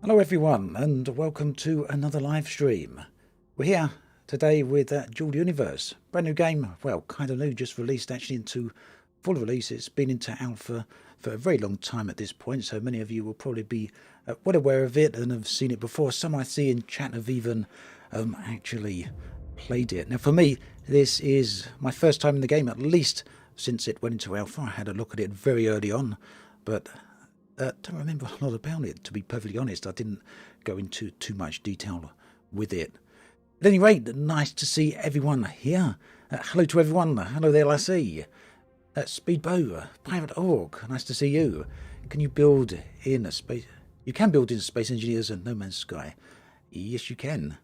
Hello everyone and welcome to another live stream. We're here today with Dual Universe, brand new game, well kind of new, just released actually into full release. It's been into alpha for a very long time at this point, so many of you will probably be well aware of it and have seen it before. Some I see in chat have even actually played it. Now for me, this is my first time in the game, at least since it went into alpha. I had a look at it very early on, but don't remember a lot about it, to be perfectly honest. I didn't go into too much detail with it. At any rate, nice to see everyone here. Hello to everyone. Hello there, I see. Speedbow, Pirate Orc, nice to see you. Can you build in a space? You can build in Space Engineers and No Man's Sky. Yes, you can.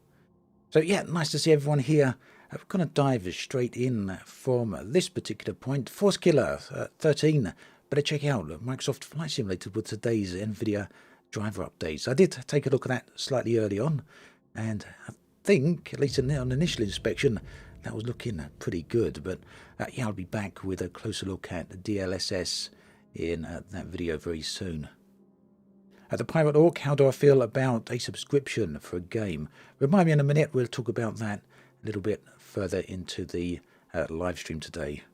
So yeah, nice to see everyone here. We're going to dive straight in from this particular point. Force Killer 13. Better check out Microsoft Flight Simulator with today's NVIDIA driver updates. I did take a look at that slightly early on, and I think, at least on initial inspection, that was looking pretty good. But yeah, I'll be back with a closer look at the DLSS in that video very soon. At the Pirate Orc, how do I feel about a subscription for a game? Remind me in a minute, we'll talk about that a little bit further into the live stream today.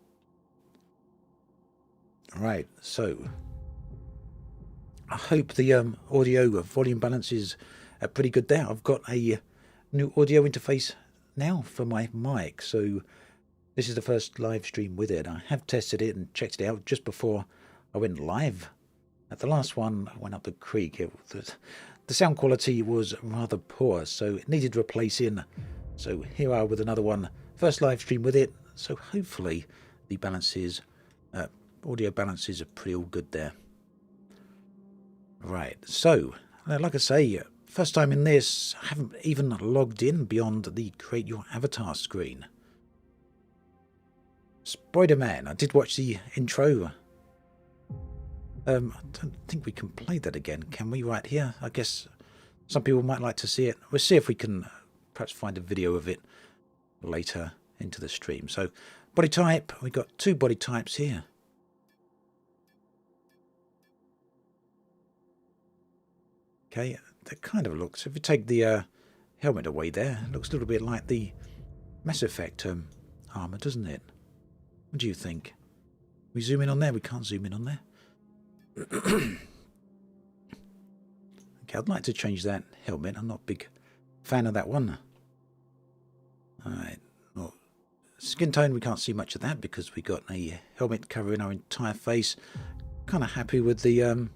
Right, so I hope the audio volume balance is pretty good there. I've got a new audio interface now for my mic, so this is the first live stream with it. I have tested it and checked it out just before I went live. At the last one, I went up the creek. The sound quality was rather poor, so it needed replacing. So here I are with another one, first live stream with it. So hopefully the balances. Audio balances are pretty all good there. Right, so, like I say, first time in this, I haven't even logged in beyond the Create Your Avatar screen. Spider-Man, I did watch the intro. I don't think we can play that again, can we, right here? I guess some people might like to see it. We'll see if we can perhaps find a video of it later into the stream. So, body type, we've got two body types here. Okay, that kind of looks, if you take the helmet away there, it looks a little bit like the Mass Effect armor, doesn't it? What do you think? We zoom in on there? We can't zoom in on there. Okay, I'd like to change that helmet. I'm not a big fan of that one. Alright, well, skin tone, we can't see much of that because we got a helmet covering our entire face. Kind of happy with the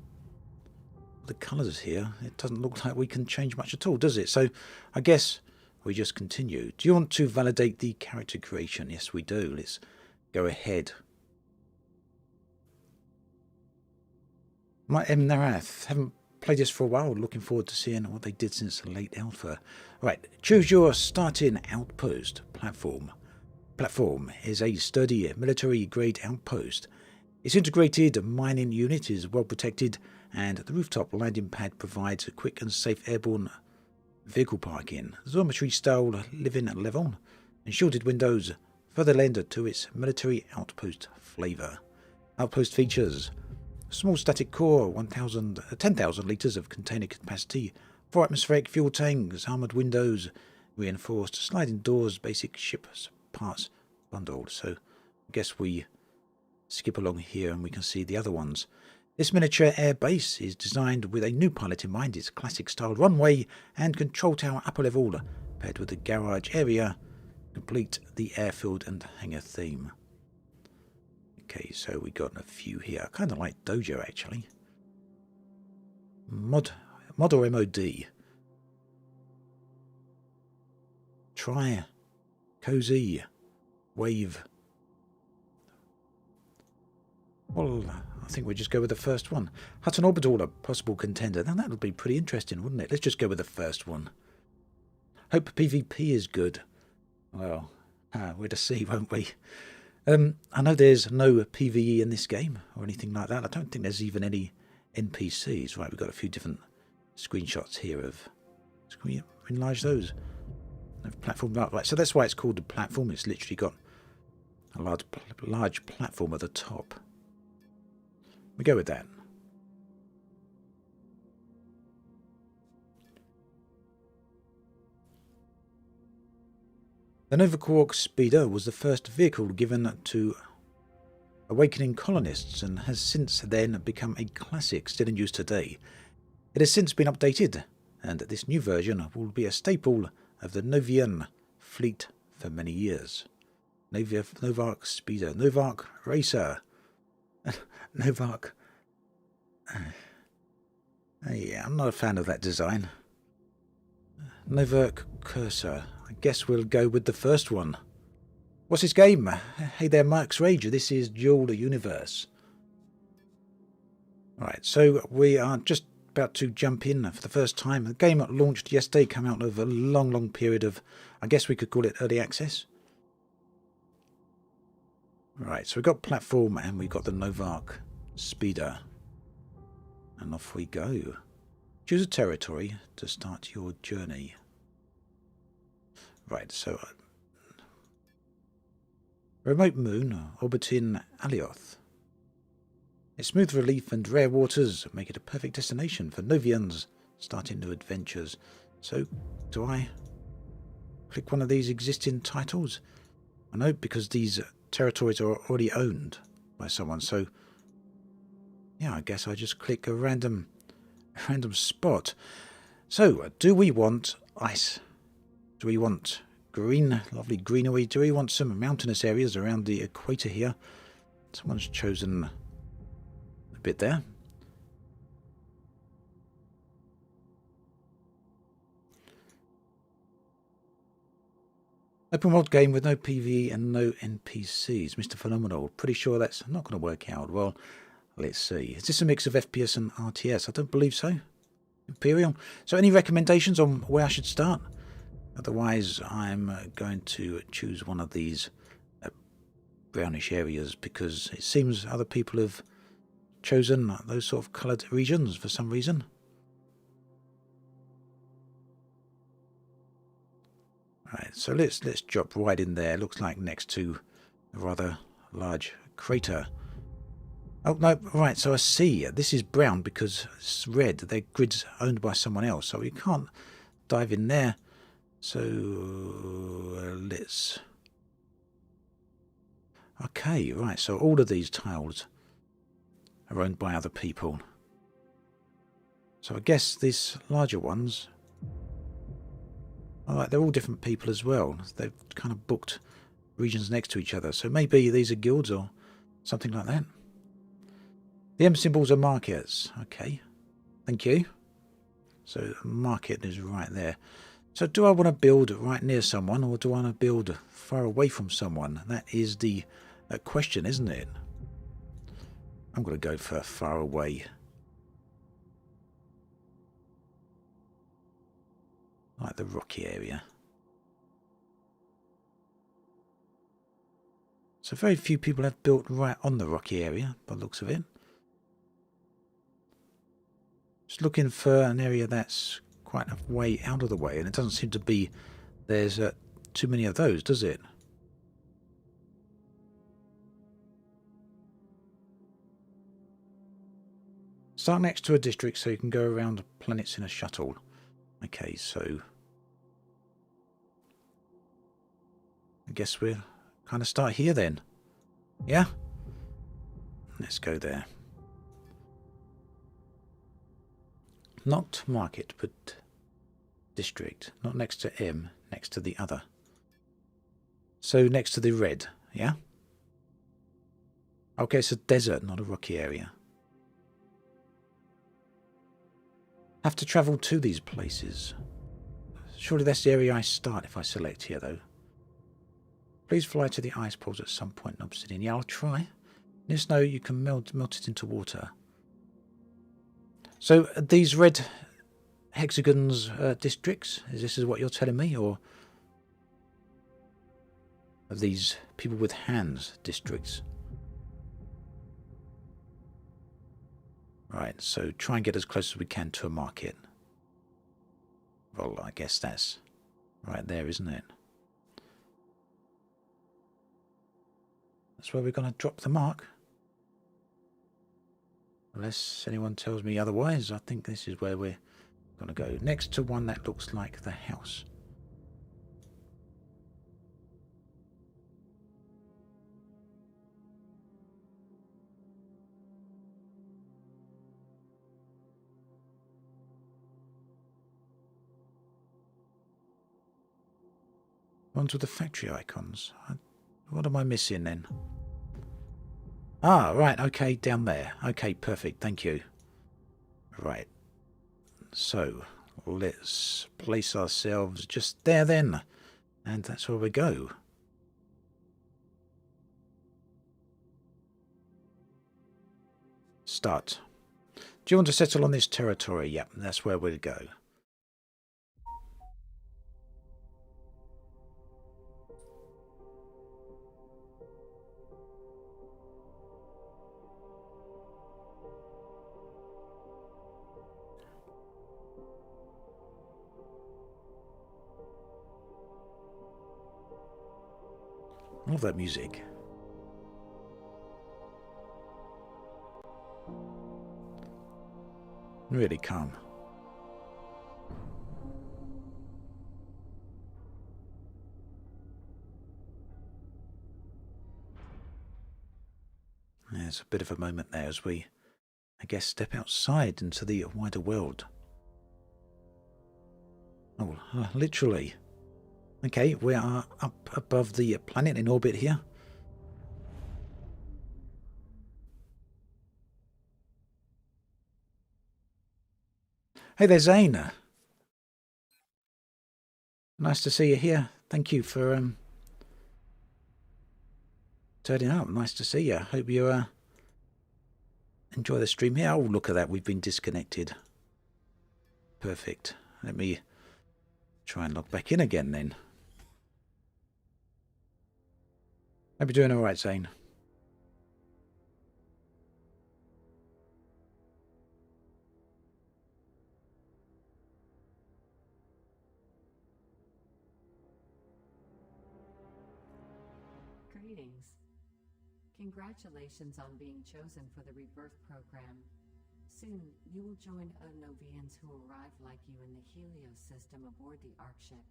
colours here. It doesn't look like we can change much at all, does it? So I guess we just continue. Do you want to validate the character creation? Yes, we do. Let's go ahead. My M. Narath. Haven't played this for a while. Looking forward to seeing what they did since the late alpha. Right, choose your starting outpost platform. Platform is a sturdy military-grade outpost. Its integrated mining unit is well protected, and the rooftop landing pad provides a quick and safe airborne vehicle parking. The dormitory-style living level and shielded windows further lend to its military outpost flavour. Outpost features small static core, 10,000 litres of container capacity, 4 atmospheric fuel tanks, armoured windows, reinforced sliding doors, basic ship parts bundled. So I guess we skip along here and we can see the other ones. This miniature air base is designed with a new pilot in mind. Its classic style runway and control tower upper level, paired with a garage area, complete the airfield and hangar theme. Okay, so we got a few here. I kind of like Dojo actually. Mod or MOD? Try, cozy, wave. Well, I think we'll just go with the first one. Hutton Orbital, a possible contender. Now that would be pretty interesting, wouldn't it? Let's just go with the first one. Hope PvP is good. Well, we're to see, won't we? I know there's no PvE in this game or anything like that. I don't think there's even any NPCs. Right, we've got a few different screenshots here of... Can we enlarge those? Platform, right, so that's why it's called the platform. It's literally got a large platform at the top. We go with that. The Novacork Speeder was the first vehicle given to awakening colonists and has since then become a classic still in use today. It has since been updated, and this new version will be a staple of the Novian fleet for many years. Novark Speeder, Novark Racer, Novark. Yeah, I'm not a fan of that design. Novark Cursor. I guess we'll go with the first one. What's his game? Hey there, Mark's Rager. This is Dual Universe. Right, so we are just about to jump in for the first time. The game launched yesterday, come out of a long period of, I guess we could call it early access. Right, so we've got platform and we've got the Novark Speeder. And off we go. Choose a territory to start your journey. Right, so remote moon orbiting Alioth. Its smooth relief and rare waters make it a perfect destination for Novians starting new adventures. So, do I click one of these existing titles? I know, because these territories are already owned by someone, so yeah, I guess I just click a random spot. So, do we want ice? Do we want green, lovely greenery? Do we want some mountainous areas around the equator here? Someone's chosen a bit there. Open world game with no PvE and no NPCs. Mr. Phenomenal. Pretty sure that's not going to work out. Well, let's see. Is this a mix of FPS and RTS? I don't believe so. Imperial. So any recommendations on where I should start? Otherwise, I'm going to choose one of these brownish areas because it seems other people have chosen those sort of coloured regions for some reason. Right, so let's drop right in there. Looks like next to a rather large crater. Oh no, right, so I see. This is brown because it's red. Their grid's owned by someone else, so we can't dive in there. So let's... Okay, right, so all of these tiles are owned by other people. So I guess these larger ones... Alright, they're all different people as well. They've kind of booked regions next to each other. So maybe these are guilds or something like that. The M symbols are markets. Okay, thank you. So market is right there. So do I want to build right near someone or do I want to build far away from someone? That is the question, isn't it? I'm going to go for far away. Like the rocky area. So very few people have built right on the rocky area, by the looks of it. Just looking for an area that's quite a way out of the way, and it doesn't seem to be there's too many of those, does it? Start next to a district so you can go around planets in a shuttle. Okay, so I guess we'll kind of start here then. Yeah? Let's go there. Not market, but district. Not next to M, next to the other. So next to the red, yeah? Okay, it's a desert, not a rocky area. Have to travel to these places. Surely that's the area I start if I select here, though. Please fly to the ice poles at some point in Obsidian. Yeah, I'll try. In the snow, you can melt it into water. So these red hexagons districts, is this what you're telling me, or are these people with hands districts? Right, so try and get as close as we can to a market. Well, I guess that's right there, isn't it? That's where we're going to drop the mark. Unless anyone tells me otherwise, I think this is where we're going to go. Next to one that looks like the house. Ones with the factory icons. What am I missing then? Ah, right, okay, down there. Okay, perfect, thank you. Right. So, let's place ourselves just there then. And that's where we go. Start. Do you want to settle on this territory? Yep, that's where we'll go. I love that music. Really calm. There's a bit of a moment there as we, I guess, step outside into the wider world. Oh, literally. Okay, we are up above the planet in orbit here. Hey there, Zane. Nice to see you here. Thank you for turning up. Nice to see you. Hope you enjoy the stream here. Oh, look at that. We've been disconnected. Perfect. Let me try and log back in again then. Hope you're doing all right, Zane. Greetings. Congratulations on being chosen for the Rebirth program. Soon, you will join Novians who arrive like you in the Helios system aboard the Ark ship.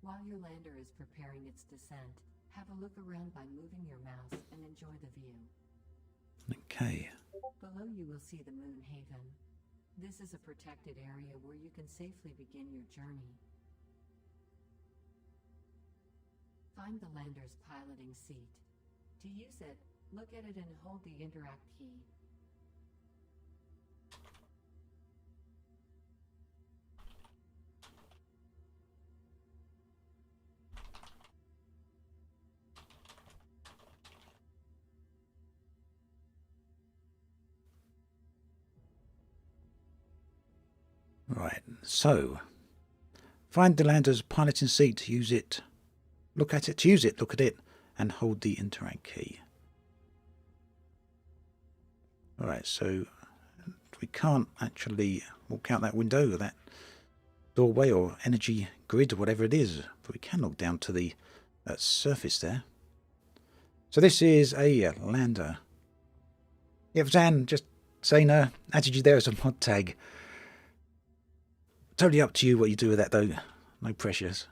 While your lander is preparing its descent, have a look around by moving your mouse and enjoy the view. Okay. Below you will see the Moon Haven. This is a protected area where you can safely begin your journey. Find the lander's piloting seat. To use it, look at it and hold the interact key. Right, so find the lander's piloting seat, use it, look at it, to use it, look at it, and hold the interact key. Alright, so we can't actually walk out that window or that doorway or energy grid or whatever it is, but we can look down to the surface there. So this is a lander. Yeah, Zan, just saying, added you there as a mod tag. Totally up to you what you do with that, though. No pressures.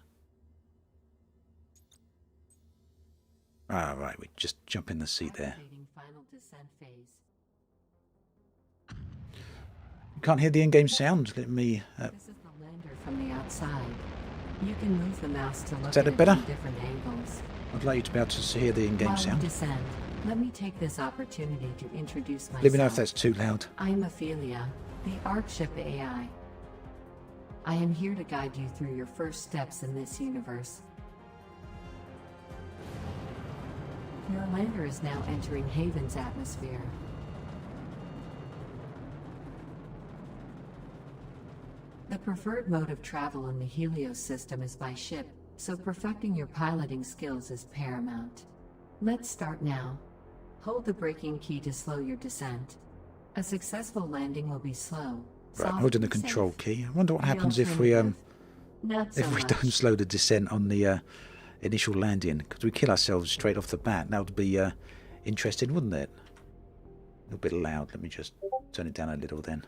Ah, right, we just jump in the seat there. Final descent phase. You can't hear the in-game sound. Let me... This is the lander from the outside. You can move the mouse to look Is that at it better? from different angles. I'd like you to be able to hear the in-game While sound. you descend, let me take this opportunity to introduce myself. Let me know if that's too loud. I am Ophelia, the Ark ship AI. I am here to guide you through your first steps in this universe. Your lander is now entering Haven's atmosphere. The preferred mode of travel in the Helios system is by ship, so perfecting your piloting skills is paramount. Let's start now. Hold the braking key to slow your descent. A successful landing will be slow. Right, holding the control key. I wonder what happens if we don't slow the descent on the initial landing, because we kill ourselves straight off the bat. That would be interesting, wouldn't it? A little bit loud. Let me just turn it down a little then.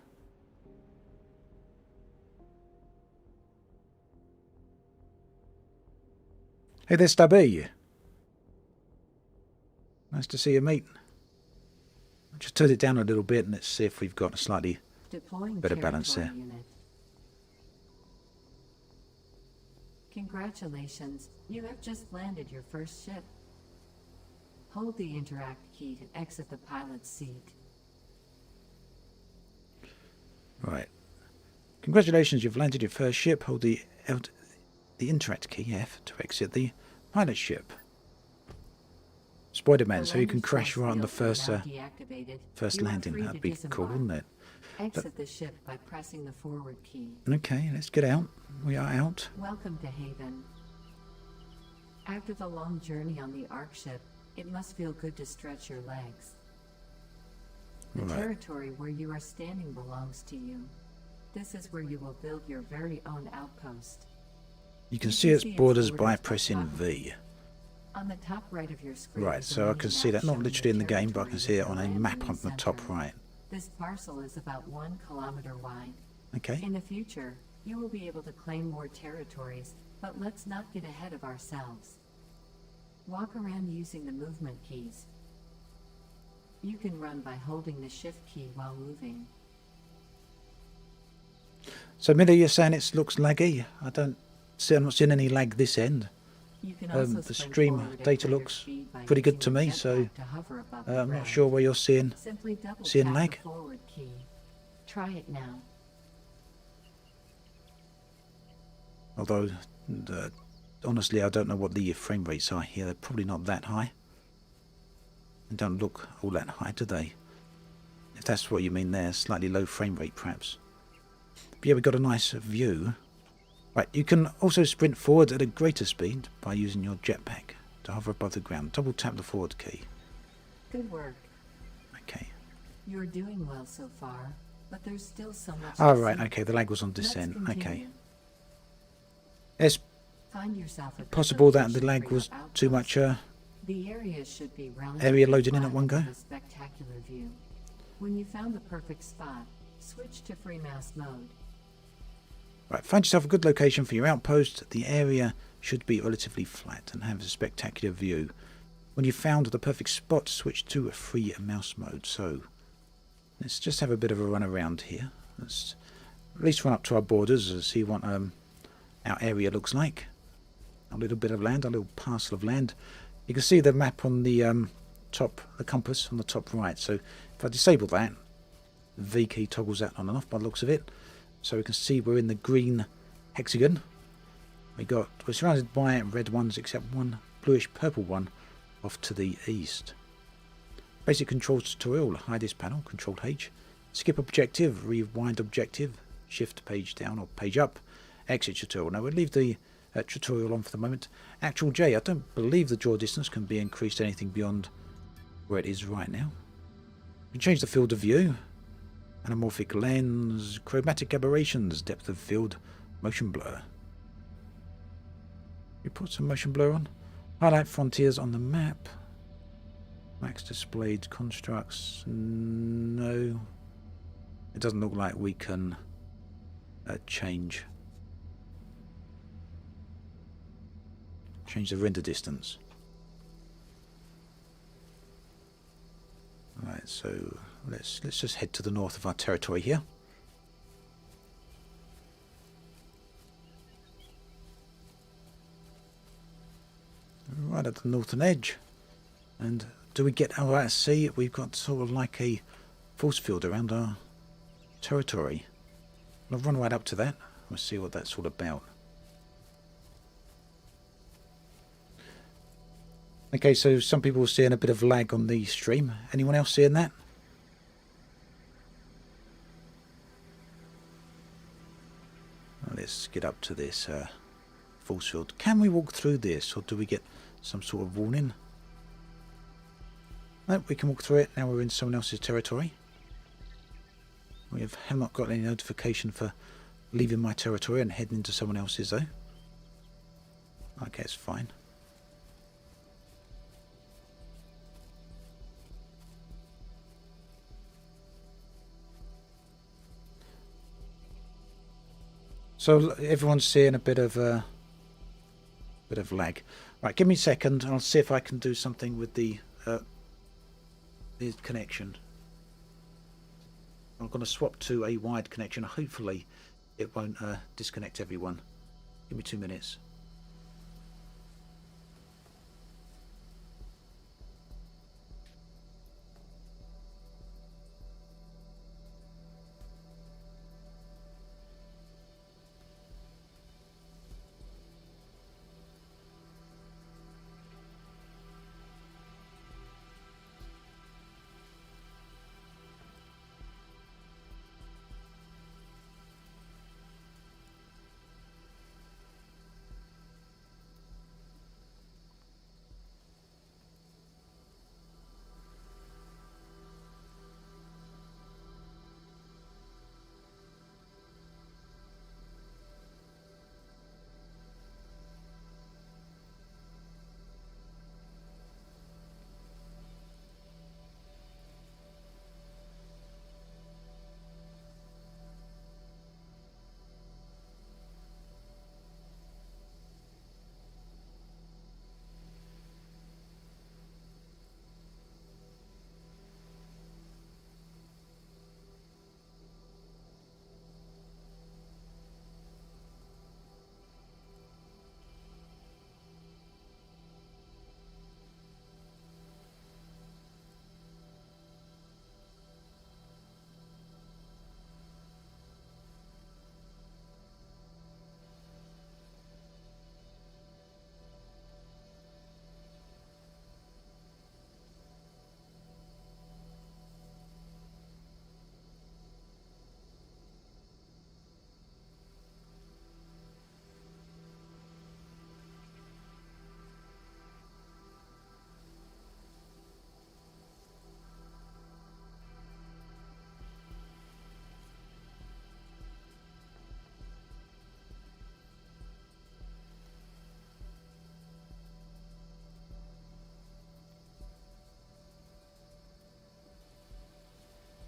Hey there, Stubby. Nice to see you, mate. Just turn it down a little bit and let's see if we've got a slightly better balance there. Unit. Congratulations, you have just landed your first ship. Hold the interact key to exit the pilot's seat. Right. Congratulations, you've landed your first ship. Hold the interact key F to exit the pilot ship. Spider-Man, so you can crash right on the first landing. That'd be cool, wouldn't it? Exit the ship by pressing the forward key. Okay, let's get out. We are out. Welcome to Haven. After the long journey on the Ark ship, it must feel good to stretch your legs. The territory where you are standing belongs to you. This is where you will build your very own outpost. You can see its borders by pressing V. On the top right of your screen. Right, so I can see that, not literally in the game, but I can see it on a map on the top right. This parcel is about 1 kilometer wide. Okay. In the future, you will be able to claim more territories, but let's not get ahead of ourselves. Walk around using the movement keys. You can run by holding the shift key while moving. So, Millie, you're saying it looks laggy? I'm not seeing any lag this end. You can also The stream data looks pretty good to me, so I'm not sure where you're seeing lag. The forward key. Try it now. Although, honestly, I don't know what the frame rates are here. They're probably not that high. They don't look all that high, do they? If that's what you mean there, slightly low frame rate perhaps. But yeah, we've got a nice view. Right, you can also sprint forward at a greater speed by using your jetpack to hover above the ground. Double tap the forward key. Good work. Okay. You're doing well so far, but there's still so much. Oh, right, okay, the lag was on descent. Okay. It's possible that the lag was too much the area should be area loading in at one go. A spectacular view. When you found the perfect spot, switch to free mouse mode. Right, find yourself a good location for your outpost. The area should be relatively flat and have a spectacular view. When you've found the perfect spot, switch to a free mouse mode. So, let's just have a bit of a run around here. Let's at least run up to our borders and see what our area looks like. A little bit of land, a little parcel of land. You can see the map on the top, the compass on the top right. So, if I disable that, the V key toggles that on and off by the looks of it. So we can see we're in the green hexagon. We're surrounded by red ones except one bluish purple one off to the east. Basic controls tutorial, hide this panel, Control H. Skip objective, rewind objective, shift page down or page up, exit tutorial. Now we'll leave the tutorial on for the moment. Actual J, I don't believe the draw distance can be increased anything beyond where it is right now. We can change the field of view. Anamorphic lens, chromatic aberrations, depth of field, motion blur. We put some motion blur on. Highlight frontiers on the map. Max displayed constructs. No. It doesn't look like we can change the render distance. Right, so let's just head to the north of our territory here. Right at the northern edge. And do we get out at sea? We've got sort of like a force field around our territory. I'll run right up to that. We'll see what that's all about. Okay, so some people are seeing a bit of lag on the stream. Anyone else seeing that? Well, let's get up to this force field. Can we walk through this, or do we get some sort of warning? No, we can walk through it. Now we're in someone else's territory. We have not got any notification for leaving my territory and heading into someone else's, though. Okay, it's fine. So everyone's seeing a bit of lag. Right, give me a second, and I'll see if I can do something with the connection. I'm going to swap to a wired connection. Hopefully, it won't disconnect everyone. Give me 2 minutes.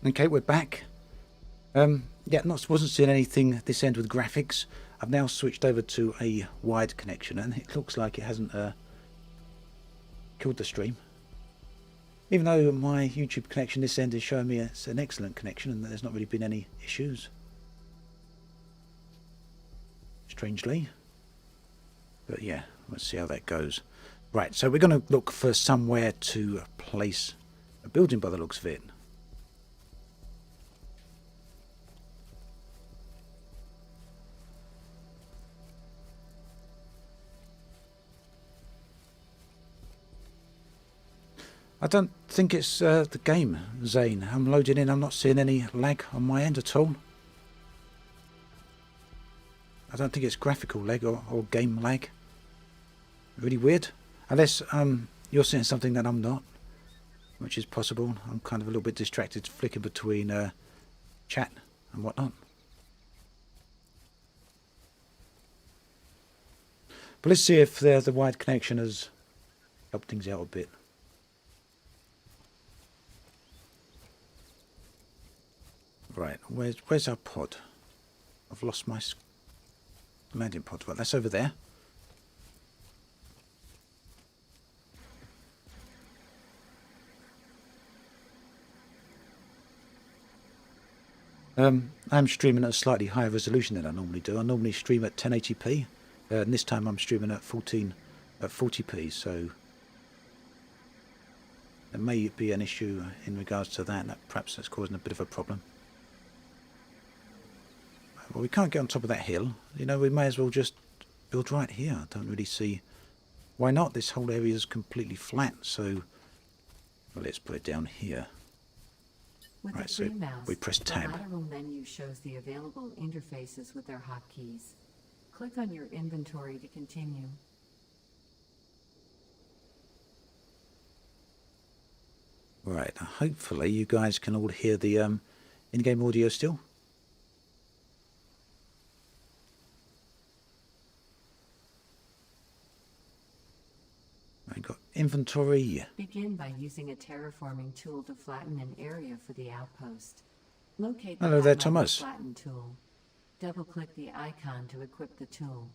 Okay, we're back. Yeah, wasn't seeing anything this end with graphics. I've now switched over to a wide connection, and it looks like it hasn't killed the stream. Even though my YouTube connection this end is showing me it's an excellent connection, and there's not really been any issues. Strangely. But yeah, let's see how that goes. Right, so we're going to look for somewhere to place a building by the looks of it. I don't think it's the game, Zane. I'm loading in, I'm not seeing any lag on my end at all. I don't think it's graphical lag or game lag. Really weird. Unless you're seeing something that I'm not, which is possible. I'm kind of a little bit distracted, flicking between chat and whatnot. But let's see if the wide connection has helped things out a bit. Right, where's our pod? I've lost my landing pod. Right, that's over there. I'm streaming at a slightly higher resolution than I normally do. I normally stream at 1080p, and this time I'm streaming at 40p. So there may be an issue in regards to that. Perhaps that's causing a bit of a problem. Well, we can't get on top of that hill. You know, we may as well just build right here. I don't really see why not. This whole area is completely flat. So, well, let's put it down here. With Right, the so free mouse, we press tab. The lateral menu shows the available interfaces with their hotkeys. Click on your inventory to continue. Right, hopefully you guys can all hear the in-game audio still. I've got inventory. Begin by using a terraforming tool to flatten an area for the outpost. Locate the Hello there, high-level Thomas. Flatten tool. Double-click the icon to equip the tool.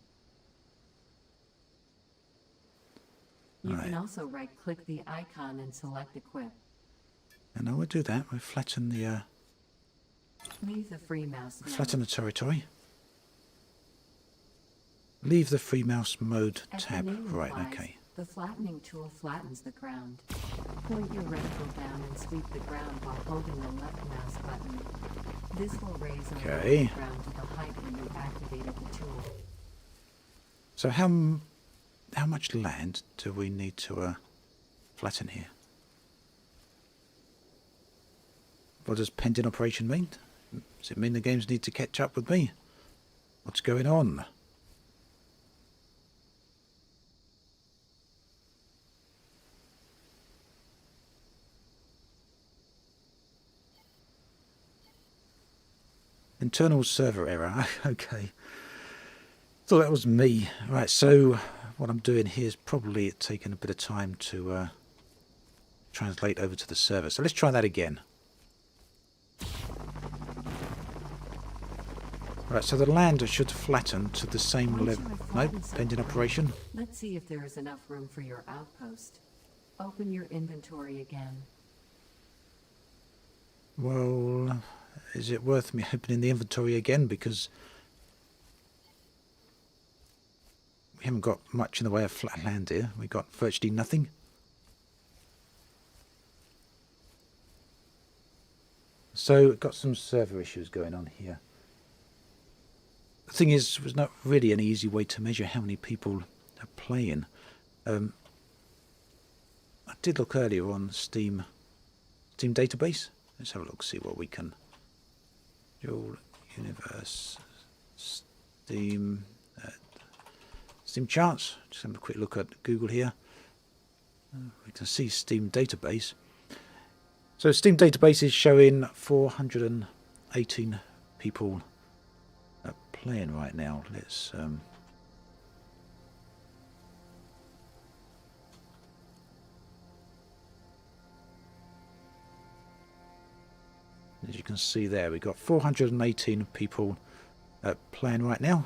You Right. can also right-click the icon and select Equip. And I will do that. We'll flatten the Leave the free mouse mode. flatten the territory. Leave the free mouse mode As the tab. name Right, implies, okay. The flattening tool flattens the ground. Point your reticle down and sweep the ground while holding the left mouse button. This will raise or lower Okay. the ground to the height when you activated the tool. So how much land do we need to flatten here? What does pending operation mean? Does it mean the games need to catch up with me? What's going on? Internal server error. Okay. Thought that was me. Right, so what I'm doing here is probably taking a bit of time to translate over to the server. So let's try that again. Right, so the land should flatten to the same Once level. you have Nope, flattened some pending ground, operation. Let's see if there is enough room for your outpost. Open your inventory again. Well, is it worth me opening the inventory again? Because we haven't got much in the way of flat land here. We've got virtually nothing. So, got some server issues going on here. The thing is, there's not really any easy way to measure how many people are playing. I did look earlier on Steam database. Let's have a look, see what we can. Dual Universe, Steam charts. Just have a quick look at Google here. We can see Steam database. So Steam database is showing 418 people playing right now. Let's As you can see there, we've got 418 people playing right now,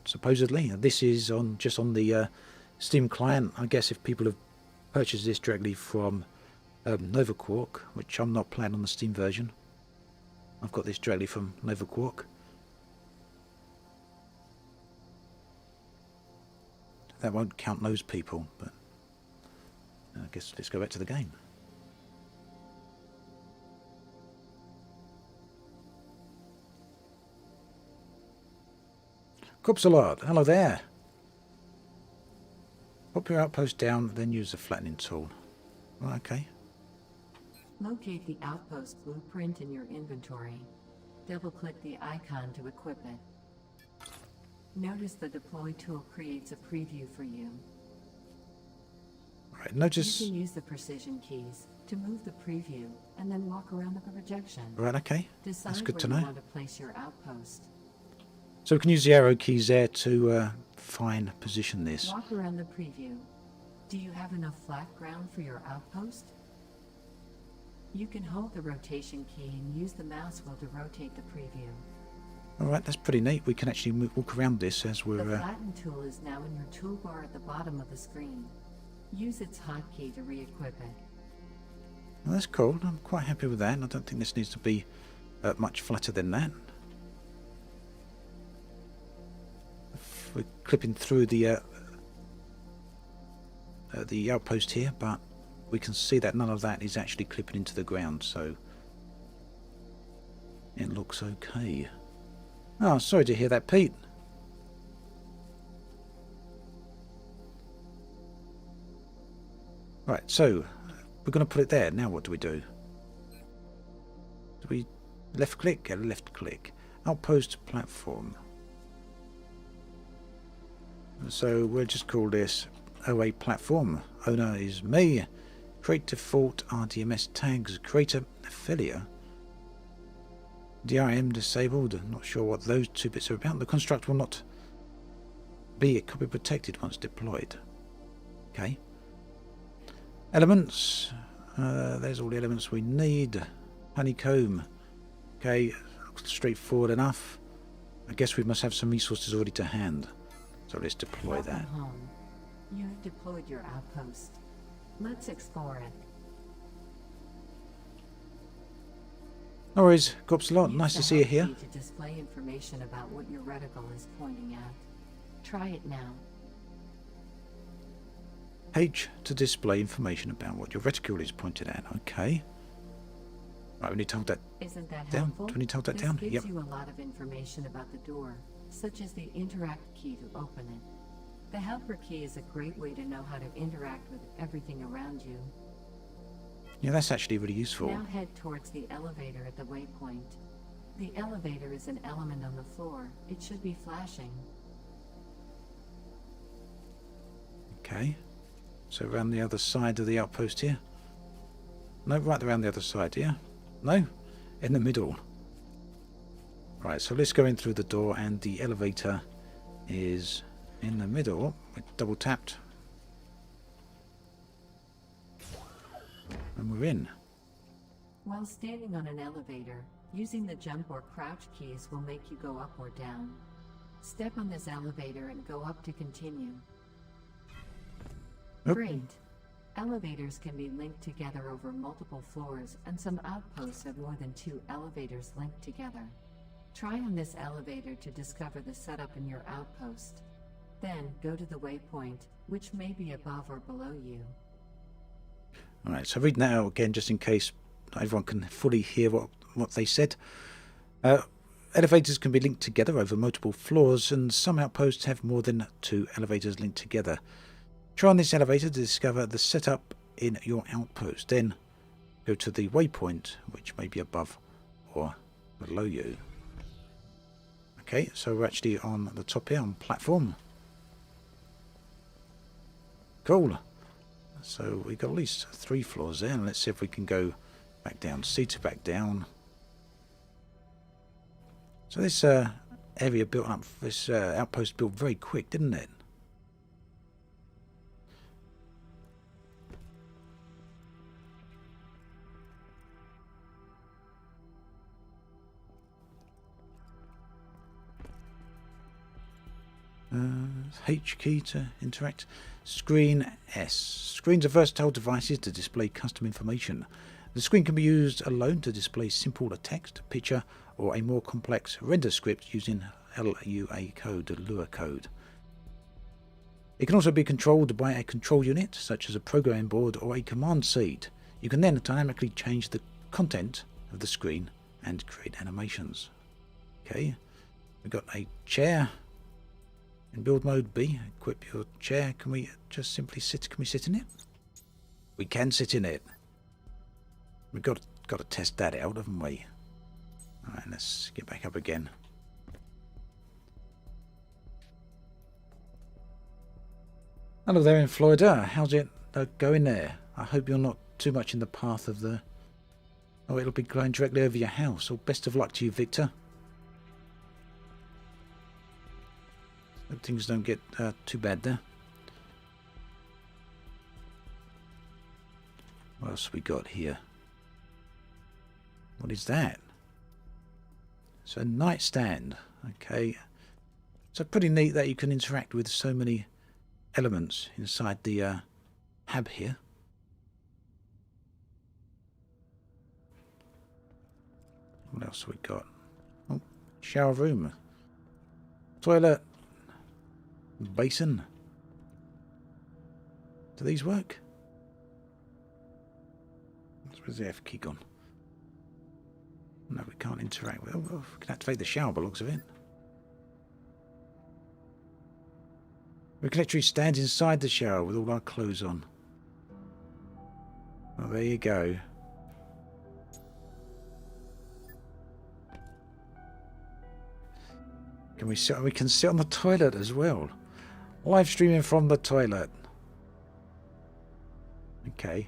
supposedly. This is on just on the Steam client. I guess if people have purchased this directly from Nova Quark, which I'm not playing on the Steam version. I've got this directly from Nova Quark. That won't count those people, but I guess let's go back to the game. Copsalard, hello there. Pop your outpost down, then use the flattening tool. Well, okay. Locate the Outpost blueprint in your inventory. Double-click the icon to equip it. Notice the deploy tool creates a preview for you. Right, notice... You can use the precision keys to move the preview and then walk around the projection. Right, okay. Decide That's good to where know. you want to place your outpost. So we can use the arrow keys there to fine position this. Walk around the preview. Do you have enough flat ground for your outpost? You can hold the rotation key and use the mouse wheel to rotate the preview. Alright, that's pretty neat. We can actually walk around this as we're... The flatten tool is now in your toolbar at the bottom of the screen. Use its hotkey to re-equip it. Well, that's cool. I'm quite happy with that. I don't think this needs to be much flatter than that. We're clipping through the outpost here, but we can see that none of that is actually clipping into the ground, so it looks okay. Oh, sorry to hear that, Pete. Right, so we're going to put it there. Now what do we do? Do we left click? Yeah, left click. Outpost platform. So we'll just call this OA platform. Owner is me. Create default RDMS tags. Creator affiliate. DRM disabled. Not sure what those two bits are about. The construct will not be copy protected once deployed. Okay. Elements. There's all the elements we need. Honeycomb. Okay. Straightforward enough. I guess we must have some resources already to hand. So let's deploy Welcome that. home. You have deployed your outpost. Let's explore it. No worries, Copsalot. Use Nice the to see you help here. key to display information about what your reticle is pointing at. Try it now. H to display information about what your reticule is pointed at. Okay. Right, we need to hold that Isn't that down. helpful? Do we need to hold that This down? gives Yep. you a lot of information about the door, such as the interact key to open it. The helper key is a great way to know how to interact with everything around you. Yeah, that's actually really useful. Now head towards the elevator at the waypoint. The elevator is an element on the floor. It should be flashing. Okay. So around the other side of the outpost here. No, right around the other side, yeah? No? In the middle. Right, so let's go in through the door, and the elevator is in the middle. We double tapped. And we're in. While standing on an elevator, using the jump or crouch keys will make you go up or down. Step on this elevator and go up to continue. Oop. Great. Elevators can be linked together over multiple floors, and some outposts have more than 2 elevators linked together. Try on this elevator to discover the setup in your outpost. Then go to the waypoint, which may be above or below you. Alright, so reading that out again just in case everyone can fully hear what they said. Elevators can be linked together over multiple floors, and some outposts have more than 2 elevators linked together. Try on this elevator to discover the setup in your outpost. Then go to the waypoint, which may be above or below you. Okay, so we're actually on the top here, on platform. Cool. So we got at least 3 floors there, and let's see if we can go back down. C to back down. So this area built up, this outpost built very quick, didn't it? H key to interact. Screen S. Screens are versatile devices to display custom information. The screen can be used alone to display simple text, picture, or a more complex render script using LUA code, Lua code. It can also be controlled by a control unit, such as a programming board or a command seed. You can then dynamically change the content of the screen and create animations. Okay, we've got a chair in build mode B. Equip your chair. Can we just simply sit? Can we sit in it? We can sit in it. We've got to test that out, haven't we? All right, let's get back up again. Hello there in Florida. How's it going there? I hope you're not too much in the path of the... Oh, it'll be going directly over your house. Well, best of luck to you, Victor. Hope things don't get too bad there. What else we got here? What is that? It's a nightstand. Okay. So pretty neat that you can interact with so many elements inside the hab here. What else we got? Oh, shower room. Toilet. Basin. Do these work? Where's the F key gone? No, we can't interact with it. Oh, we can activate the shower by the looks of it. We can literally stand inside the shower with all our clothes on. Well, there you go. Can we sit? We can sit on the toilet as well. Live streaming from the toilet. Okay.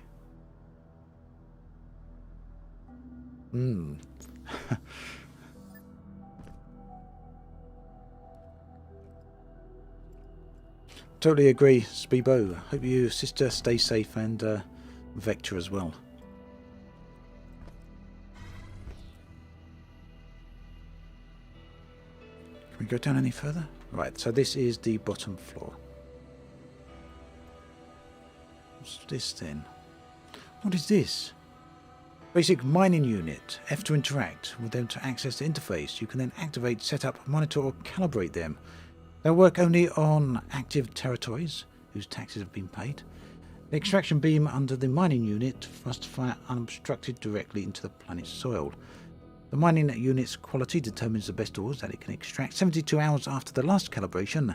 Totally agree, Speebo. Hope you sister stay safe and Vector as well. Can we go down any further? Right, so this is the bottom floor. What's this then? What is this? Basic mining unit. F to interact with them to access the interface. You can then activate, set up, monitor or calibrate them. They'll work only on active territories whose taxes have been paid. The extraction beam under the mining unit must fire unobstructed directly into the planet's soil. The mining unit's quality determines the best ores that it can extract. 72 hours after the last calibration,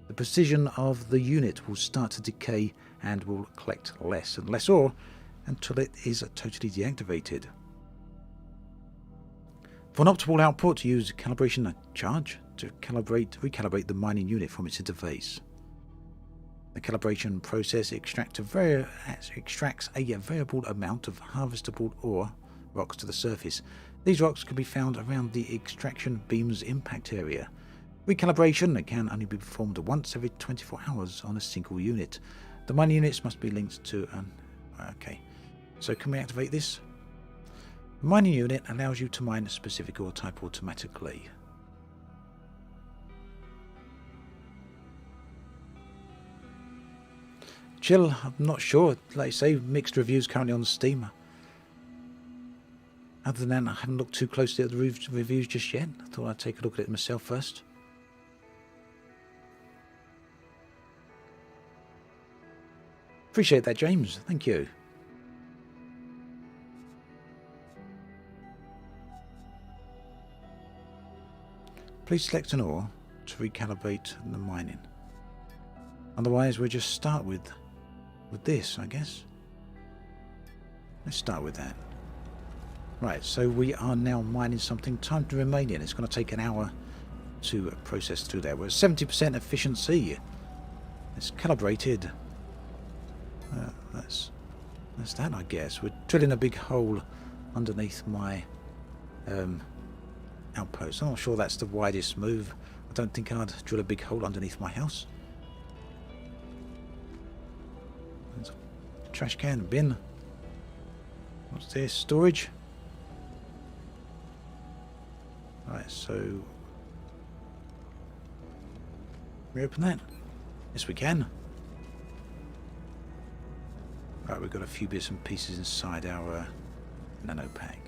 the precision of the unit will start to decay and will collect less and less ore until it is totally deactivated. For an optimal output, use calibration charge to recalibrate the mining unit from its interface. The calibration process extracts a variable amount of harvestable ore rocks to the surface. These rocks can be found around the extraction beam's impact area. Recalibration can only be performed once every 24 hours on a single unit. The mining units must be linked to an... Okay, so can we activate this? The mining unit allows you to mine a specific ore type automatically. Chill, I'm not sure. Like I say, mixed reviews currently on Steam. Other than that, I haven't looked too closely at the reviews just yet. I thought I'd take a look at it myself first. Appreciate that, James. Thank you. Please select an ore to recalibrate the mining. Otherwise, we'll just start with this, I guess. Let's start with that. Right, so we are now mining something. Time to remaining. It's going to take an hour to process through there. We're at 70% efficiency. It's calibrated. That's that, I guess. We're drilling a big hole underneath my outpost. I'm not sure that's the widest move. I don't think I'd drill a big hole underneath my house. There's a trash can, bin. What's this? Storage. Right, so we open that. Yes, we can. Right, we've got a few bits and pieces inside our nano pack.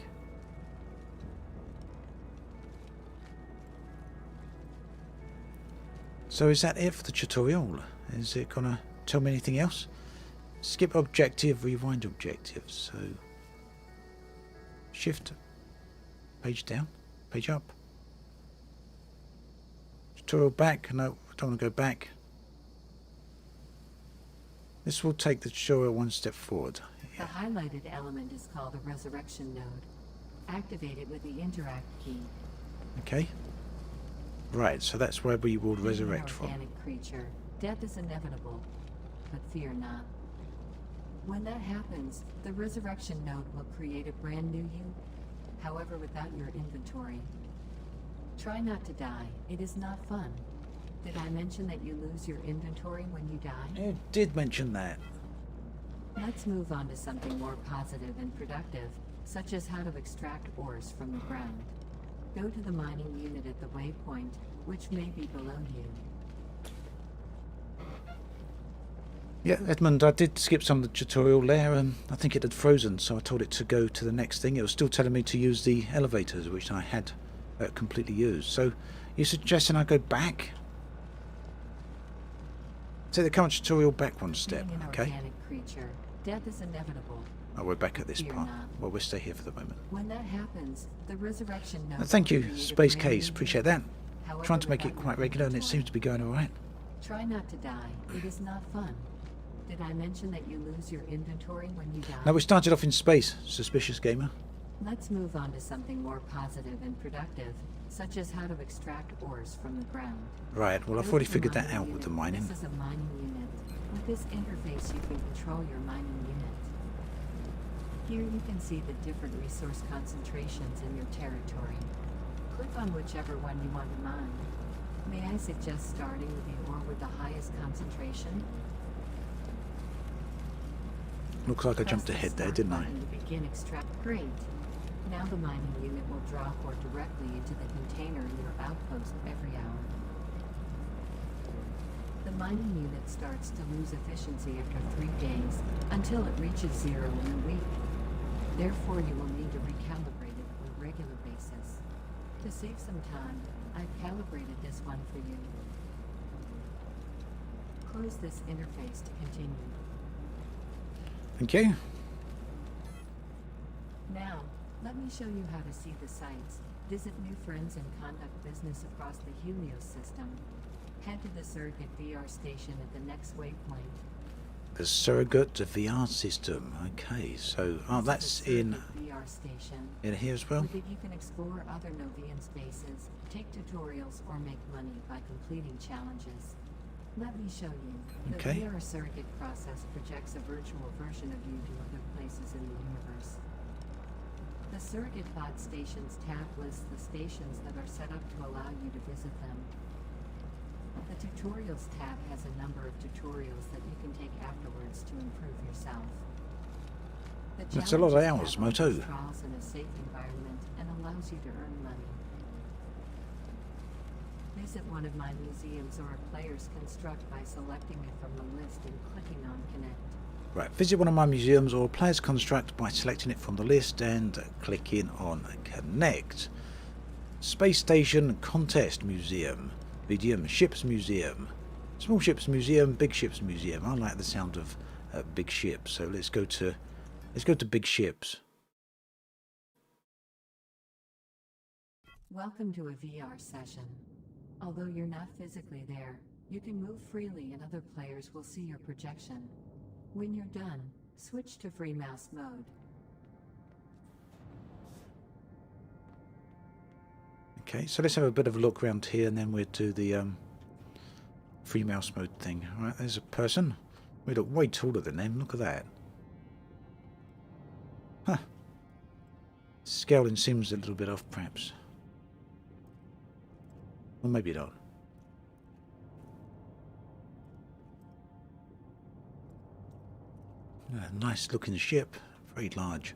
So is that it for the tutorial? Is it gonna tell me anything else? Skip objective, rewind objective. So shift, page down, page up. Tutorial back. No, I don't want to go back. This will take the tutorial one step forward. The highlighted element is called a resurrection node. Activate it with the interact key. Okay. Right, so that's where we will Being resurrect an from. organic creature, death is inevitable, but fear not. When that happens, the resurrection node will create a brand new you, however without your inventory. Try not to die, it is not fun. Did I mention that you lose your inventory when you die? You did mention that. Let's move on to something more positive and productive, such as how to extract ores from the ground. Go to the mining unit at the waypoint, which may be below you. Yeah, Edmund, I did skip some of the tutorial there. I think it had frozen, so I told it to go to the next thing. It was still telling me to use the elevators, which I had completely used. So you're suggesting I go back? Take the current tutorial back one step, Being an okay? organic creature, death is inevitable. Oh, we're back at this Fear part. not. Well, we'll stay here for the moment. When that happens, the resurrection node Thank will you, create a Space brand Case. new Appreciate you. that. However, Trying to make it without quite your regular, and it inventory. seems to be going all right. Try not to die. It is not fun. Did I mention that you lose your inventory when you die? Now, we started off in space, suspicious gamer. Let's move on to something more positive and productive, such as how to extract ores from the ground. Right, well, I've Go already to the figured that mining out with the unit. mining. This is a mining unit. With this interface, you can control your mining unit. Here you can see the different resource concentrations in your territory. Click on whichever one you want to mine. May I suggest starting with the ore with the highest concentration? Looks like I Press jumped the ahead there, start didn't I? button to begin extract. Great. Now the mining unit will drop ore directly into the container in your outpost every hour. The mining unit starts to lose efficiency after 3 days, until it reaches 0 in a week. Therefore, you will need to recalibrate it on a regular basis. To save some time, I've calibrated this one for you. Close this interface to continue. Thank you. Now, let me show you how to see the sights, visit new friends, and conduct business across the Helios system. Head to the surrogate VR station at the next waypoint. The surrogate VR system. Okay, so This is that's the in surrogate VR station. here as well. With it, you can explore other Novian spaces, take tutorials, or make money by completing challenges. Let me show you. The Okay. VR surrogate process projects a virtual version of you to other places in the universe. The surrogate bot stations tab lists the stations that are set up to allow you to visit them. The tutorials tab has a number of tutorials that you can take afterwards to improve yourself. The That's a lot of challenges hours, tab Moto. offers trials in a safe environment and allows you to earn money. Visit one of my museums or a player's construct by selecting it from the list and clicking on Connect. Right, visit one of my museums or player's construct by selecting it from the list and clicking on Connect. Space Station Contest Museum. Medium Ships Museum. Small Ships Museum, Big Ships Museum. I like the sound of big ships, so let's go to big ships. Welcome to a VR session. Although you're not physically there, you can move freely and other players will see your projection. When you're done, switch to free mouse mode. Okay, so let's have a bit of a look around here and then we'll do the free mouse mode thing. Alright, there's a person. We look way taller than them, look at that. Huh. Scaling seems a little bit off perhaps. Or maybe not. Nice looking ship, very large.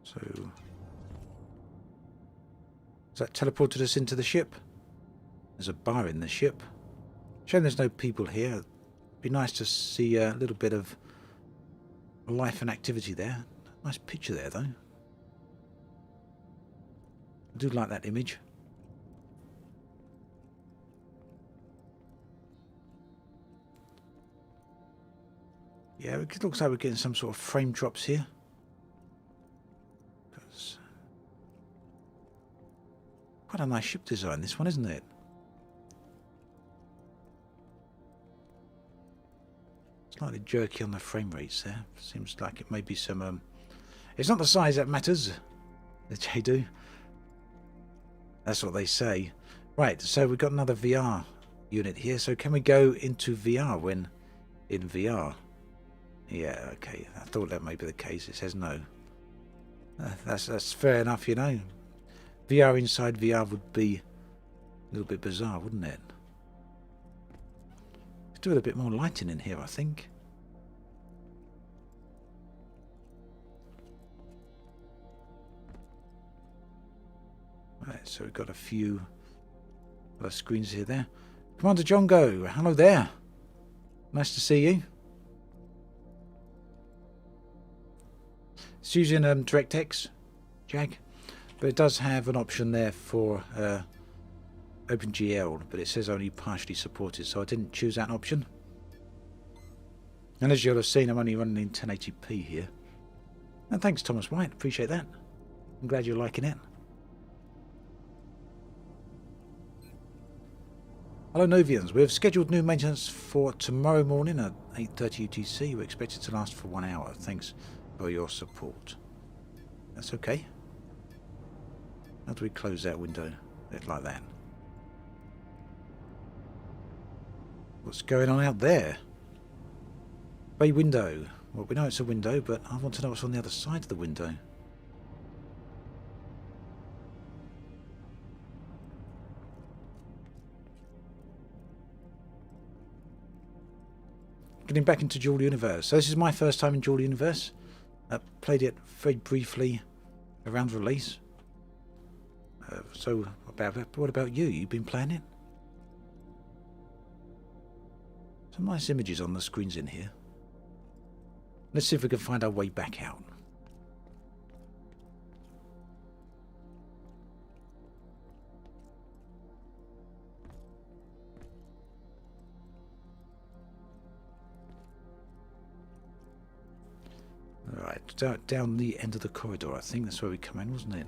So Has that teleported us into the ship? There's a bar in the ship. Shame there's no people here. It'd be nice to see a little bit of life and activity there. Nice picture there, though. I do like that image. Yeah, it looks like we're getting some sort of frame drops here. That's quite a nice ship design, this one, isn't it? Slightly jerky on the frame rates there. Seems like it may be some... It's not the size that matters, they do. That's what they say. Right, so we've got another VR unit here. So can we go into VR when in VR? Yeah, okay. I thought that may be the case. It says no. That's fair enough, you know. VR inside VR would be a little bit bizarre, wouldn't it? Could do with a bit more lighting in here, I think. Right, so we've got a few other screens here there. Commander Jongo, hello there. Nice to see you. It's using DirectX, Jag, but it does have an option there for OpenGL, but it says only partially supported, so I didn't choose that option. And as you'll have seen, I'm only running in 1080p here. And thanks, Thomas White, appreciate that. I'm glad you're liking it. Hello Novians, we have scheduled new maintenance for tomorrow morning at 8:30 UTC. We expect it to last for 1 hour. Thanks for your support. That's okay. How do we close that window? A bit like that. What's going on out there? Bay window. Well, we know it's a window, but I want to know what's on the other side of the window. Getting back into Dual Universe. So this is my first time in Dual Universe. Played it very briefly around release. So what about you? You've been playing it? Some nice images on the screens in here. Let's see if we can find our way back out. Right, down the end of the corridor, I think that's where we come in, wasn't it?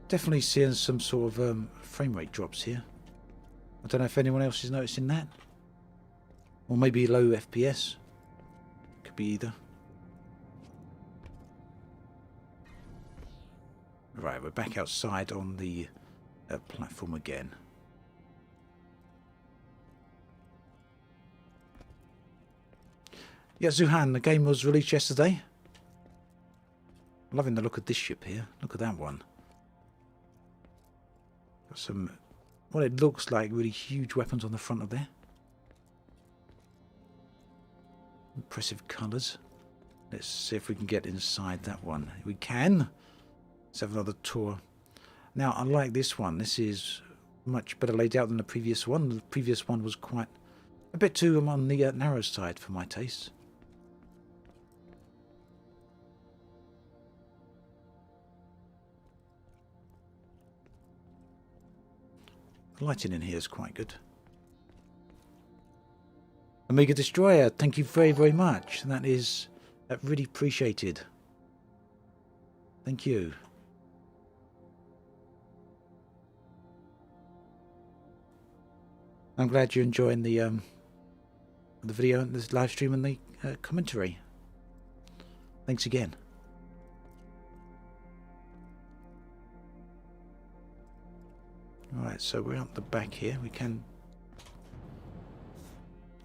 Definitely seeing some sort of frame rate drops here. I don't know if anyone else is noticing that. Or maybe low FPS. Could be either. Right, we're back outside on the platform again. Yeah, Zuhan, the game was released yesterday. Loving the look of this ship here. Look at that one. Got some, what it looks like, really huge weapons on the front of there. Impressive colours. Let's see if we can get inside that one. We can. Let's have another tour. Now, I like this one. This is much better laid out than the previous one. The previous one was quite a bit too on the narrow side for my taste. The lighting in here is quite good. Omega Destroyer, thank you very, very much. That is really appreciated. Thank you. I'm glad you're enjoying the video and this live stream and the commentary. Thanks again. Alright, so we're out the back here. We can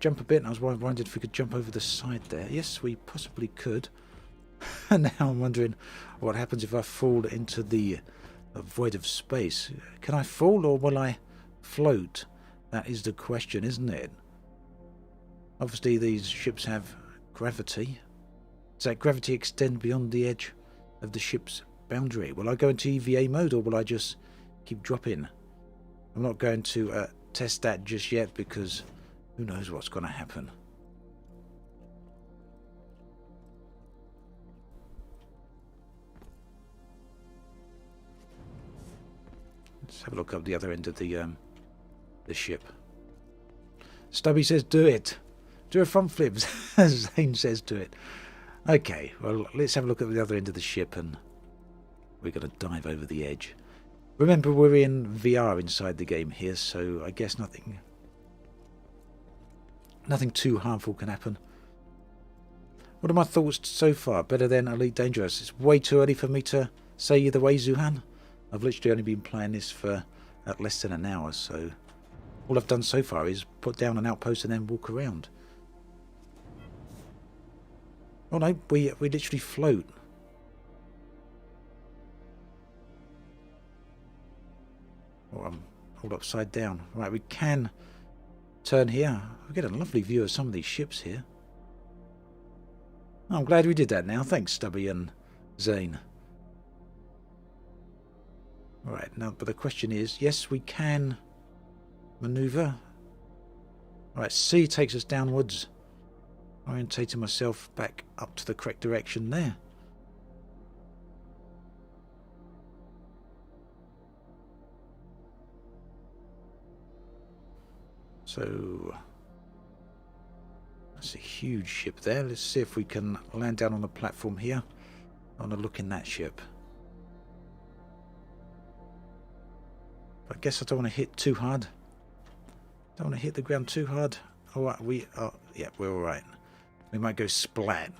jump a bit. I was wondering if we could jump over the side there. Yes, we possibly could. And now I'm wondering what happens if I fall into the void of space. Can I fall or will I float? That is the question, isn't it? Obviously these ships have gravity. Does that gravity extend beyond the edge of the ship's boundary? Will I go into EVA mode or will I just keep dropping. I'm not going to test that just yet because who knows what's going to happen. Let's have a look up the other end of the ship. Stubby says, do it. Do a front flip. Zane says, do it. Okay, well, let's have a look at the other end of the ship and we're going to dive over the edge. Remember, we're in VR inside the game here, so I guess nothing too harmful can happen. What are my thoughts so far? Better than Elite Dangerous. It's way too early for me to say either way, Zuhan. I've literally only been playing this for less than an hour, so all I've done so far is put down an outpost and then walk around. Oh no, we literally float. Oh, I'm all upside down. Right, we can turn here. We get a lovely view of some of these ships here. Oh, I'm glad we did that now. Thanks, Stubby and Zane. Right, now, but the question is, yes, we can maneuver. Right, C takes us downwards. Orientating myself back up to the correct direction there. So that's a huge ship there. Let's see if we can land down on the platform here. I want to look in that ship. I guess I don't want to hit too hard. Don't want to hit the ground too hard. Oh, we are. Yeah, we're all right. We might go splat.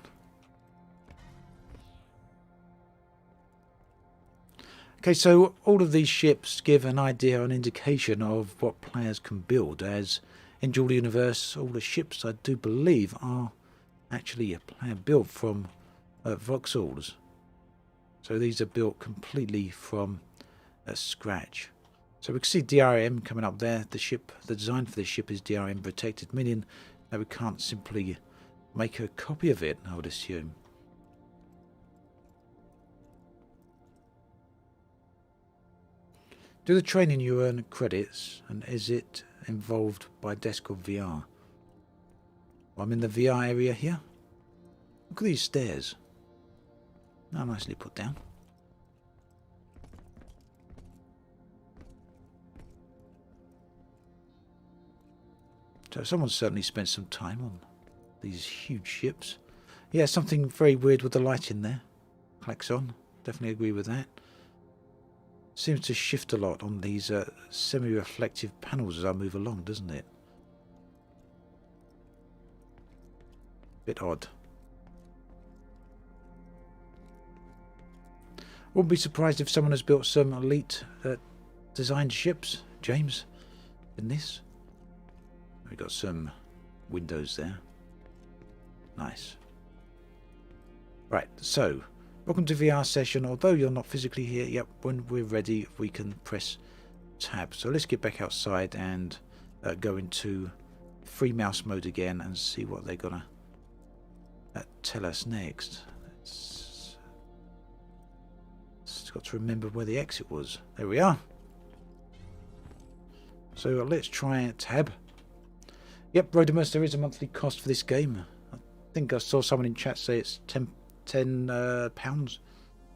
Okay, so all of these ships give an idea, an indication of what players can build. As in Dual Universe, all the ships I do believe are actually a player built from voxels. So these are built completely from scratch. So we can see DRM coming up there. The ship, the design for this ship is DRM protected, meaning that we can't simply make a copy of it, I would assume. Do the training you earn credits, and is it involved by desk or VR? Well, I'm in the VR area here. Look at these stairs. Oh, nicely put down. So someone's certainly spent some time on these huge ships. Yeah, something very weird with the light in there. Klaxon, definitely agree with that. Seems to shift a lot on these semi-reflective panels as I move along, doesn't it? Bit odd. Wouldn't be surprised if someone has built some elite designed ships, James, in this. We've got some windows there. Nice. Right, so welcome to VR session. Although you're not physically here, yep, when we're ready we can press tab. So let's get back outside and go into free mouse mode again and see what they're gonna tell us next. It's got to remember where the exit was. There we are. So let's try tab. Yep, Rodimus, there is a monthly cost for this game. I think I saw someone in chat say it's £10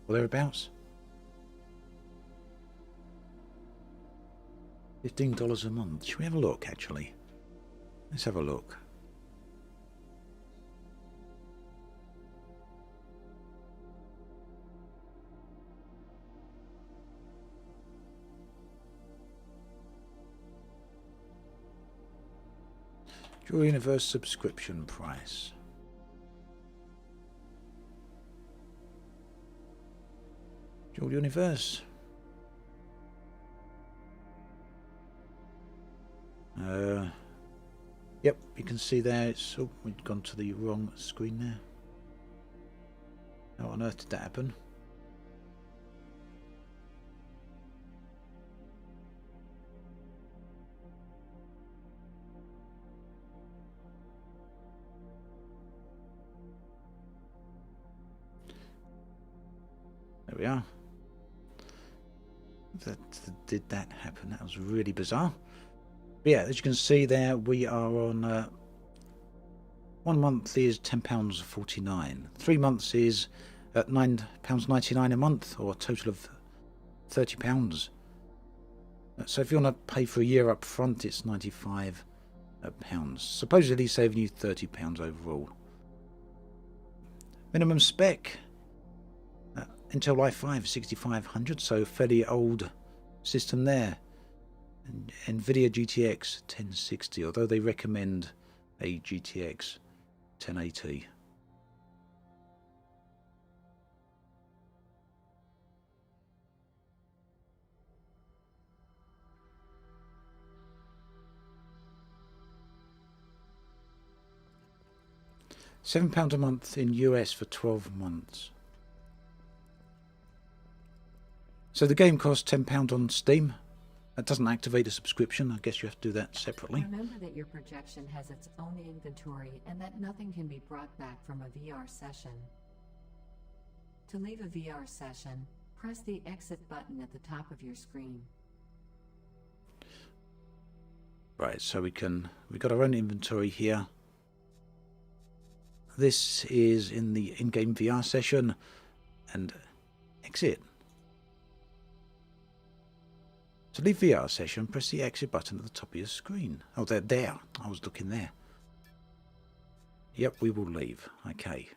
or thereabouts. $15 a month. Should we have a look, actually? Let's have a look. Dual Universe subscription price. Dual Universe. Yep, you can see there. It's we've gone to the wrong screen there. How on earth did that happen? There we are. did that happen? That was really bizarre. But yeah, as you can see there, we are on 1 month is £10.49. 3 months is at £9.99 a month, or a total of £30. So if you want to pay for a year up front, it's £95. Supposedly saving you £30 overall. Minimum spec, Intel i5 6500, so fairly old system there. And Nvidia GTX 1060, although they recommend a GTX 1080. £7 a month in US for 12 months. So the game costs £10 on Steam. That doesn't activate a subscription. I guess you have to do that separately. Remember that your projection has its own inventory and that nothing can be brought back from a VR session. To leave a VR session, press the exit button at the top of your screen. Right, so we've got our own inventory here. This is in the in-game VR session, and exit. To leave VR session, press the exit button at the top of your screen. Oh, there. I was looking there. Yep, we will leave. Okay.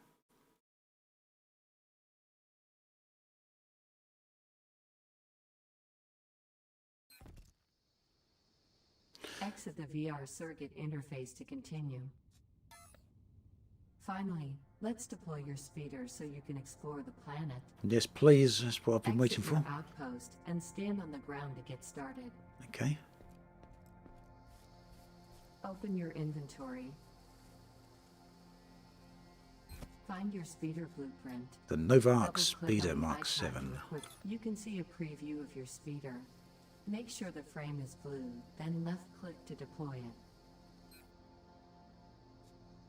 Exit the VR surrogate interface to continue. Finally, let's deploy your speeder so you can explore the planet. Yes, please. That's what I've been waiting for. Exit your outpost and stand on the ground to get started. Okay. Open your inventory. Find your speeder blueprint. The Nova Arc Double-click Speeder on the Mark icon 7. to equip. You can see a preview of your speeder. Make sure the frame is blue, then left-click to deploy it.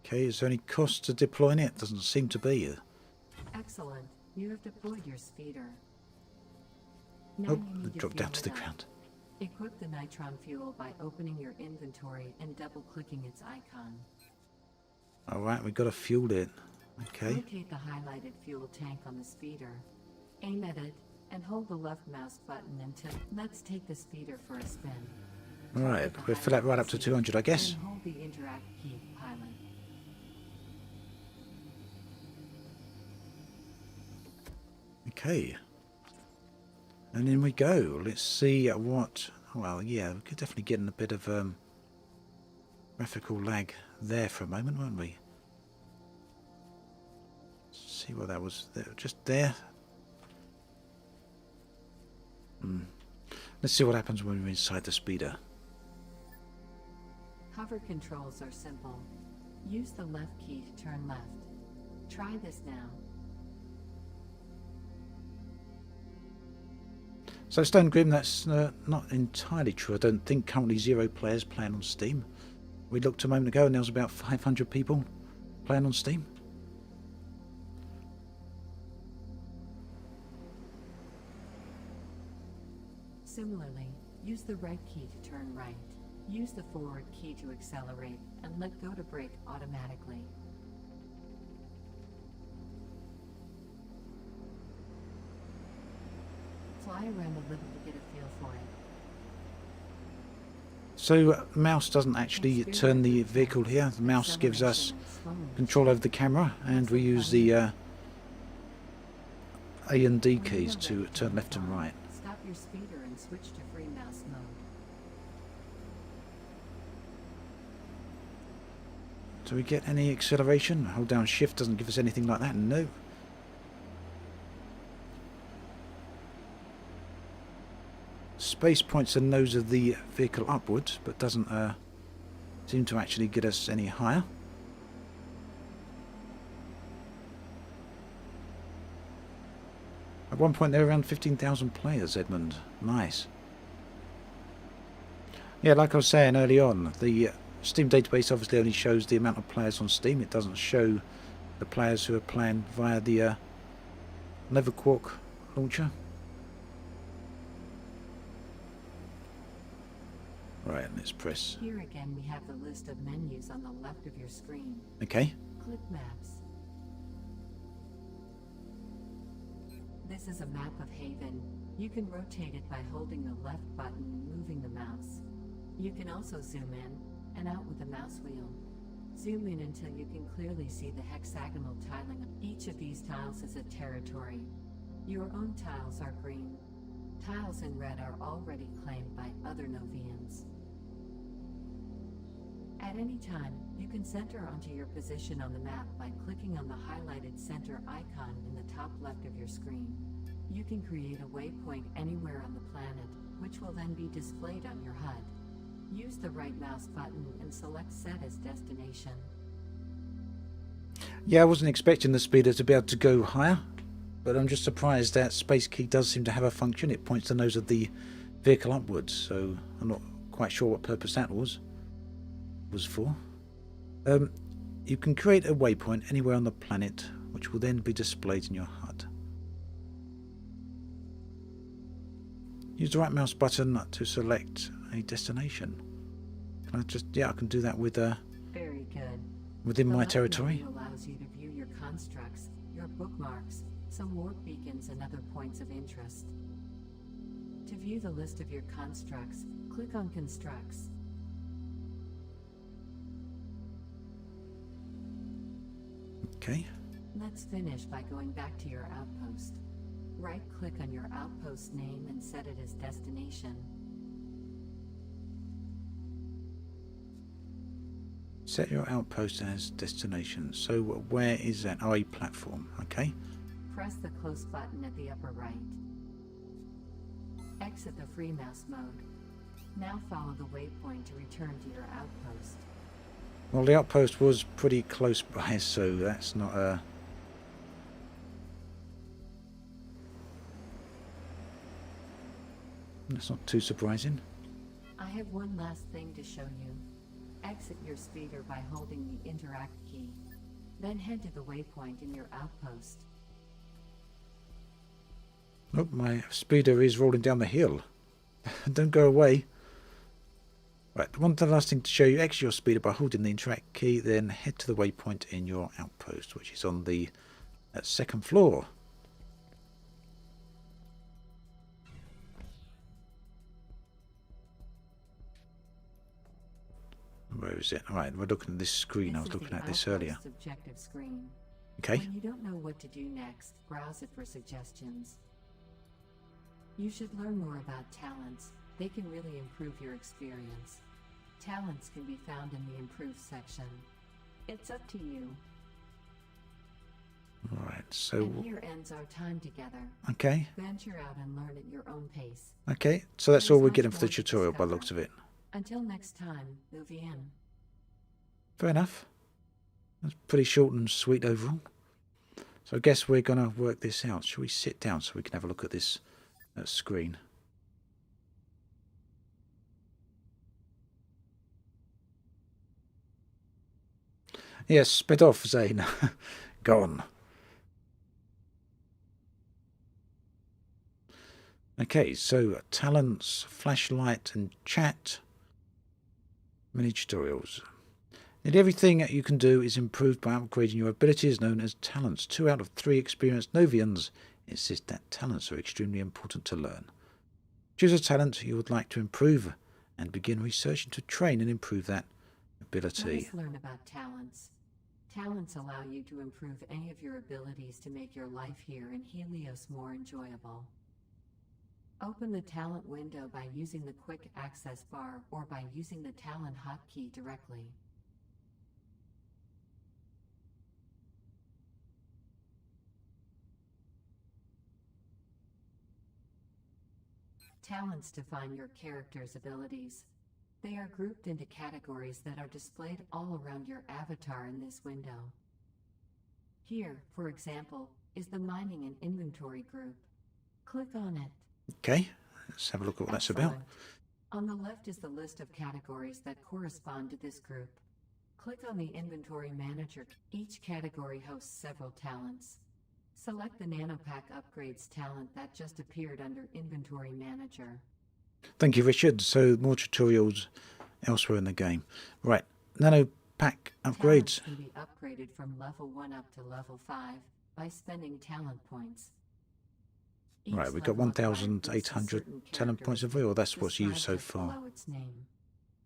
Okay, is there any cost to deploying it? Doesn't seem to be. Excellent. You have deployed your speeder. Now Oh, you need it to dropped down fuel to it the up. ground. Equip the nitron fuel by opening your inventory and double-clicking its icon. Alright, we've got to fuel it. Okay. Locate the highlighted fuel tank on the speeder. Aim at it and hold the left mouse button until... Let's take the speeder for a spin. Alright, we'll fill that right up to 200, I guess. And hold the interact key, pilot. Okay. And in we go. Let's see what... Well, yeah, we could definitely get in a bit of graphical lag there for a moment, won't we? See what that was there. Just there. Let's see what happens when we're inside the speeder. Hover controls are simple. Use the left key to turn left. Try this now. So Stone Grim, that's not entirely true. I don't think currently 0 players playing on Steam. We looked a moment ago and there was about 500 people playing on Steam. Similarly, use the right key to turn right. Use the forward key to accelerate and let go to brake automatically. Fly around a little to get a feel for it. So mouse doesn't actually turn the vehicle here. The mouse gives us control over the camera, and we use the A and D keys to turn left and right. Stop your speeder and switch to free mouse mode. Do we get any acceleration? Hold down shift doesn't give us anything like that. No. Space points the nose of the vehicle upwards, but doesn't seem to actually get us any higher. At one point there were around 15,000 players, Edmund. Nice. Yeah, like I was saying early on, the Steam database obviously only shows the amount of players on Steam. It doesn't show the players who are playing via the Leverquark launcher. Right, let's press. Here again we have the list of menus on the left of your screen. Okay. Click Maps. This is a map of Haven. You can rotate it by holding the left button and moving the mouse. You can also zoom in and out with the mouse wheel. Zoom in until you can clearly see the hexagonal tiling. Each of these tiles is a territory. Your own tiles are green. Tiles in red are already claimed by other Novians. At any time, you can center onto your position on the map by clicking on the highlighted center icon in the top left of your screen. You can create a waypoint anywhere on the planet, which will then be displayed on your HUD. Use the right mouse button and select Set as Destination. Yeah, I wasn't expecting the speeder to be able to go higher, but I'm just surprised that space key does seem to have a function. It points the nose of the vehicle upwards, so I'm not quite sure what purpose that was for. You can create a waypoint anywhere on the planet, which will then be displayed in your HUD. Use the right mouse button to select a destination. Can I just, yeah, I can do that with Very good. within The my left territory. menu allows you to view your constructs, your bookmarks, some warp beacons and other points of interest. To view the list of your constructs, click on Constructs. Okay. Let's finish by going back to your outpost. Right-click on your outpost name and set it as Destination. Set your outpost as destination. So where is that? Oh, a platform. Okay. Press the close button at the upper right. Exit the free mouse mode. Now follow the waypoint to return to your outpost. Well, the outpost was pretty close by, so that's not a... That's not too surprising. I have one last thing to show you. Exit your speeder by holding the Interact key. Then head to the waypoint in your outpost. Oh, my speeder is rolling down the hill. Don't go away. Right, one last thing to show you. Exit your speeder by holding the Interact key, then head to the waypoint in your outpost, which is on the second floor. Where is it? Alright, we're looking at this screen. I was looking at this earlier. Objective screen. Okay. When you don't know what to do next, browse it for suggestions. You should learn more about talents. They can really improve your experience. Talents can be found in the Improve section. It's up to you. Alright, so... And here ends our time together. Okay. Venture out and learn at your own pace. Okay, so that's all There's we're much getting for the more to tutorial by the discover. looks of it. Until next time, Novian. Fair enough. That's pretty short and sweet overall. So I guess we're going to work this out. Shall we sit down so we can have a look at this screen? Yes, spit off, Zane. Gone. Okay, so talents, flashlight and chat. Mini tutorials. Nearly everything you can do is improved by upgrading your abilities known as talents. 2 out of 3 experienced Novians insist that talents are extremely important to learn. Choose a talent you would like to improve and begin researching to train and improve that ability. Let us learn about talents. Talents allow you to improve any of your abilities to make your life here in Helios more enjoyable. Open the talent window by using the quick access bar or by using the talent hotkey directly. Talents define your character's abilities. They are grouped into categories that are displayed all around your avatar in this window. Here, for example, is the Mining and Inventory group. Click on it. Okay, let's have a look at what that's about. Excellent. On the left is the list of categories that correspond to this group. Click on the Inventory Manager. Each category hosts several talents. Select the Nanopack Upgrades talent that just appeared under Inventory Manager. Thank you, Richard. So more tutorials elsewhere in the game. Right, nano pack upgrades. Talents can be upgraded from level 1 up to level 5 by spending talent points. Right, Each we've got level acquired boosts a 1,800 certain talent points of oil. That's what's used so described far. below its name.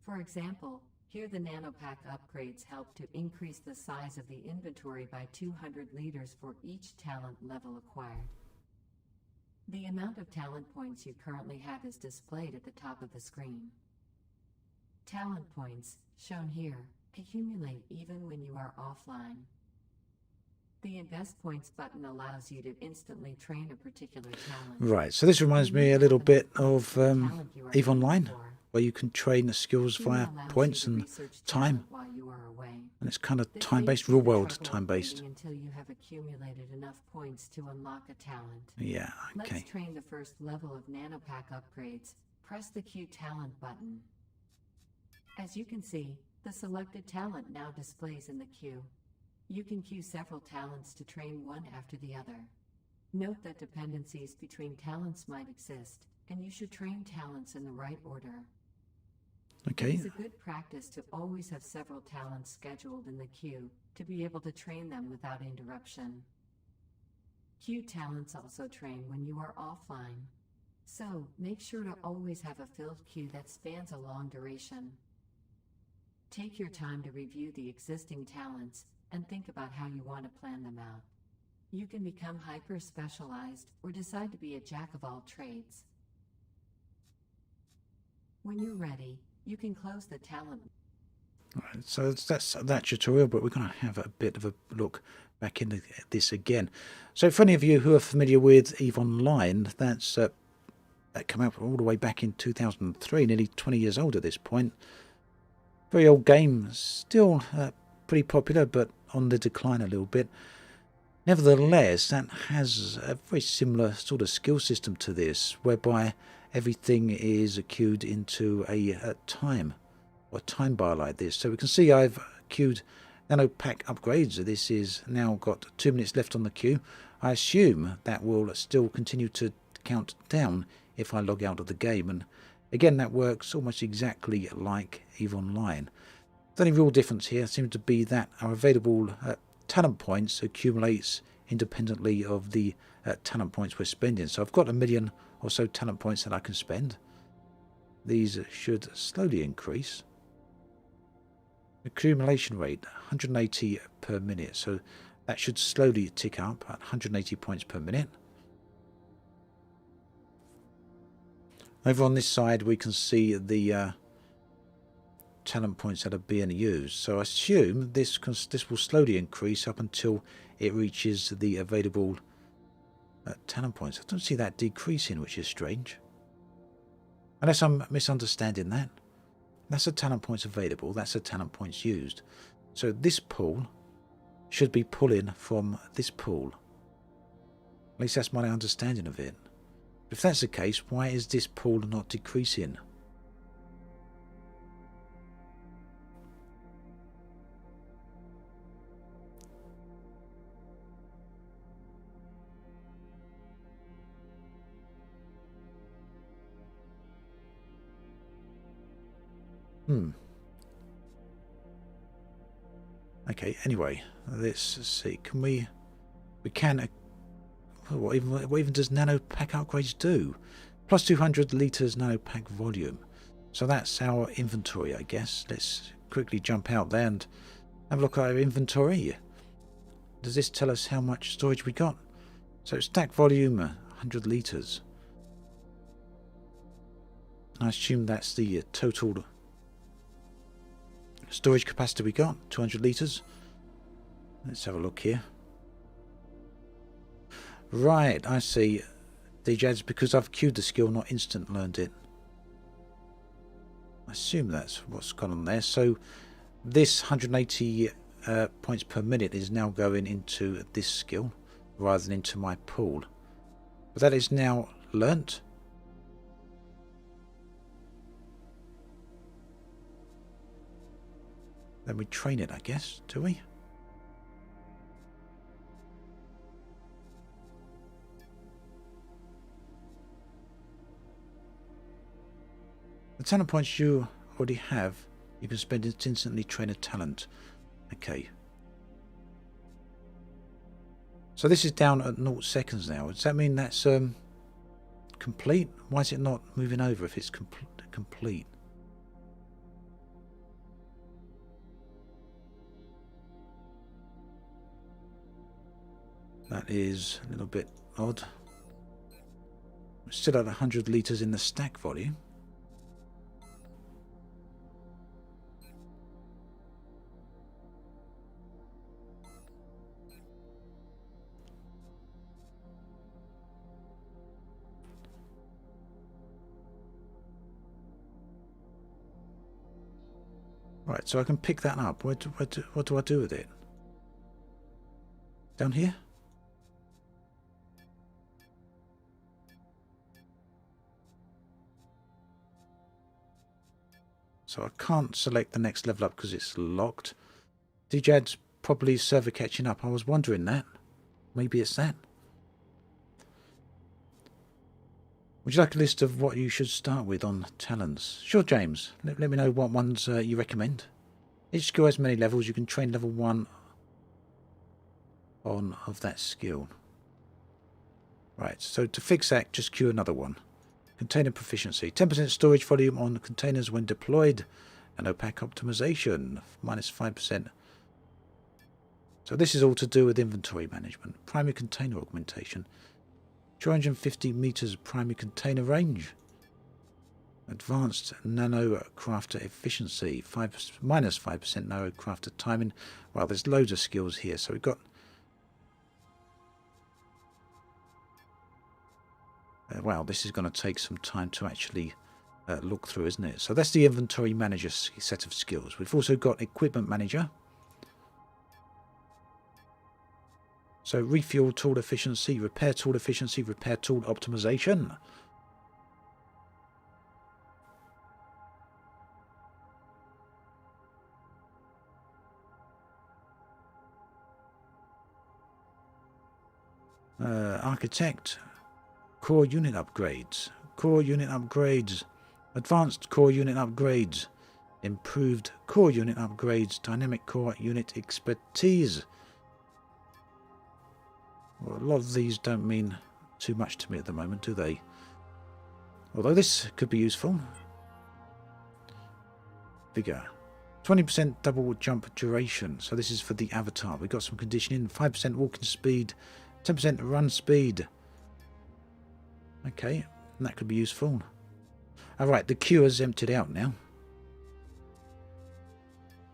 For example, here the nanopack upgrades help to increase the size of the inventory by 200 liters for each talent level acquired. The amount of talent points you currently have is displayed at the top of the screen. Talent points, shown here, accumulate even when you are offline. The Invest Points button allows you to instantly train a particular talent. Right, so this reminds me a little bit of EVE Online, where you can train the skills via points and time. While you are away. And it's kind of This time-based, saves you the real-world trouble of time-based. waiting until you have accumulated enough points to unlock a talent. Yeah, okay. Let's train the first level of nanopack upgrades. Press the Q talent button. As you can see, the selected talent now displays in the queue. You can queue several talents to train one after the other. Note that dependencies between talents might exist, and you should train talents in the right order. Okay. It is a good practice to always have several talents scheduled in the queue to be able to train them without interruption. Queue talents also train when you are offline. So, make sure to always have a filled queue that spans a long duration. Take your time to review the existing talents and think about how you want to plan them out. You can become hyper-specialized or decide to be a jack of all trades. When you're ready, you can close the talent. Right, so that's that tutorial, but we're going to have a bit of a look back into this again. So for any of you who are familiar with EVE Online, that came out all the way back in 2003, nearly 20 years old at this point. Very old game, still pretty popular, but on the decline a little bit. Nevertheless, that has a very similar sort of skill system to this, whereby everything is queued into a time bar like this. So we can see I've queued nano pack upgrades. This is now got 2 minutes left on the queue. I assume that will still continue to count down if I log out of the game, and again that works almost exactly like EVE Online. The only real difference here seems to be that our available talent points accumulates independently of the talent points we're spending. So I've got 1 million or so talent points that I can spend. These should slowly increase. Accumulation rate 180 per minute, so that should slowly tick up at 180 points per minute. Over on this side we can see the talent points that are being used, so I assume this will slowly increase up until it reaches the available talent points. I don't see that decreasing, which is strange, unless I'm misunderstanding that. That's the talent points available, that's the talent points used. So this pool should be pulling from this pool. At least that's my understanding of it. If that's the case, why is this pool not decreasing? Okay, anyway, let's see. Can we can... what even does nano pack upgrades do? Plus 200 litres nano pack volume. So that's our inventory, I guess. Let's quickly jump out there and have a look at our inventory. Does this tell us how much storage we got? So stack volume 100 litres. I assume that's the total storage capacity we got, 200 litres. Let's have a look here. Right, I see. DJs, because I've queued the skill, not instant learned it. I assume that's what's gone on there. So this 180 points per minute is now going into this skill rather than into my pool. But that is now learnt. Then we train it, I guess, do we? The talent points you already have, you can spend it to instantly train a talent. Okay. So this is down at 0 seconds now. Does that mean that's complete? Why is it not moving over if it's complete? That is a little bit odd. We're still at 100 litres in the stack volume. Right, so I can pick that up. What do I do with it? Down here? So I can't select the next level up because it's locked. DJad's probably server catching up. I was wondering that. Maybe it's that. Would you like a list of what you should start with on talents? Sure, James. Let me know what ones you recommend. Each skill has many levels. You can train level 1 on of that skill. Right, so to fix that, just queue another one. Container proficiency. 10% storage volume on containers when deployed. And opaque optimization. -5%. So this is all to do with inventory management. Primary container augmentation. 250 meters primary container range. Advanced nano crafter efficiency. -5% nano crafter timing. Well, there's loads of skills here. So we've got... wow, this is going to take some time to actually look through, isn't it? So that's the inventory manager set of skills. We've also got equipment manager. So refuel tool efficiency, repair tool efficiency, repair tool optimization. Architect, core unit upgrades, advanced core unit upgrades, improved core unit upgrades, dynamic core unit expertise. Well, a lot of these don't mean too much to me at the moment, do they? Although this could be useful. Vigor. 20% double jump duration. So this is for the avatar. We've got some conditioning. 5% walking speed. 10% run speed. Okay, and that could be useful. Alright, the queue has emptied out now.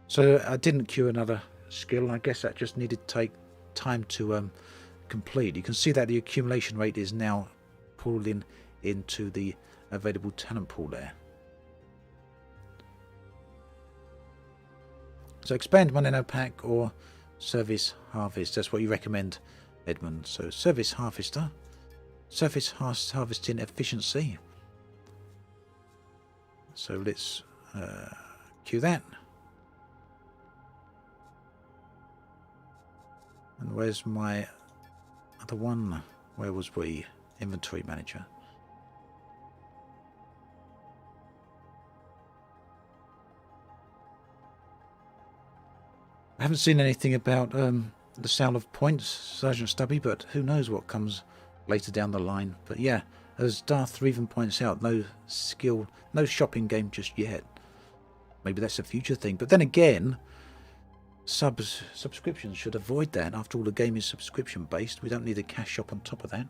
So I didn't queue another skill. I guess that just needed to take time to complete. You can see that the accumulation rate is now pulling into the available talent pool there. So expand Moneno pack or service harvest. That's what you recommend, Edmund. So service harvester, surface harvesting efficiency. So let's queue that. And where's my other one? Where was we? Inventory manager. I haven't seen anything about the sale of points, Sergeant Stubby, but who knows what comes later down the line. But yeah, as Darth even points out, no skill, no shopping game just yet. Maybe that's a future thing. But then again, subscriptions should avoid that. After all, the game is subscription based. We don't need a cash shop on top of that.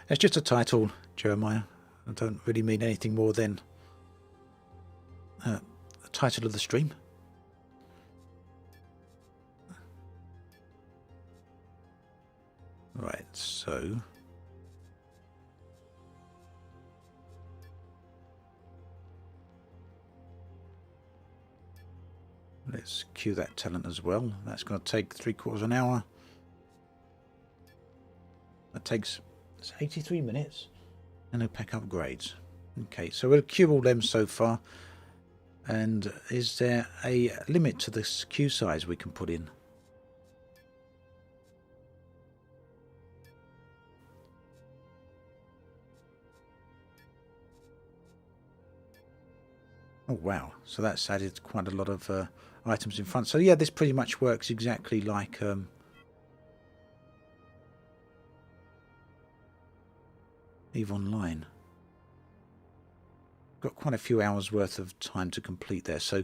It's just a title, Jeremiah. I don't really mean anything more than the title of the stream. Right, so let's queue that talent as well. That's going to take 3/4 an hour. That takes 83 minutes. And no pack upgrades. Okay, so we'll queue all them so far. And is there a limit to the queue size we can put in? Oh wow, so that's added quite a lot of items in front. So yeah, this pretty much works exactly like EVE Online. Got quite a few hours worth of time to complete there. So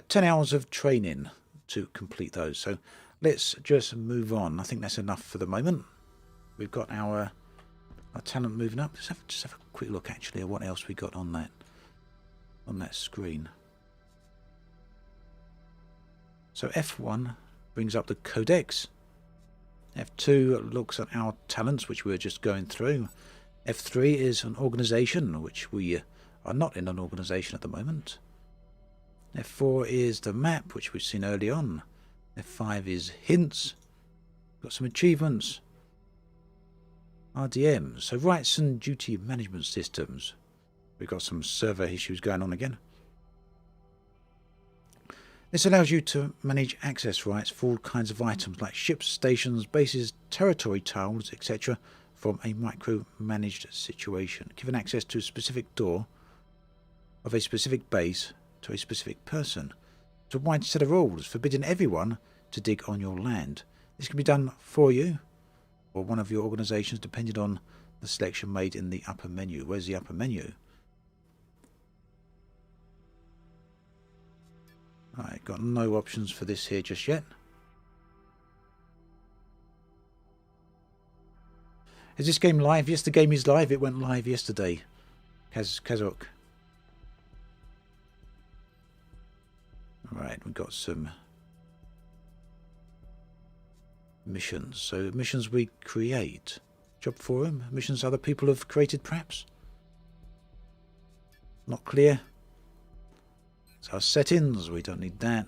10 hours of training to complete those. So let's just move on. I think that's enough for the moment. We've got our talent moving up. Just have a quick look actually at what else we got on that screen. So F1 brings up the codex. F2 looks at our talents, which we were just going through. F3 is an organization, which we are not in an organization at the moment. F4 is the map, which we've seen early on. F5 is hints. Got some achievements. RDM, so rights and duty management systems. We've got some server issues going on again. This allows you to manage access rights for all kinds of items like ships, stations, bases, territory tiles, etc. from a micro-managed situation. Given access to a specific door of a specific base to a specific person. It's a wide set of rules forbidding everyone to dig on your land. This can be done for you or one of your organisations depending on the selection made in the upper menu. Where's the upper menu? Right, got no options for this here just yet. Is this game live? Yes, the game is live. It went live yesterday. Kazok. Right, we've got some missions. So missions we create. Job forum. Missions other people have created perhaps? Not clear. So our settings, we don't need that.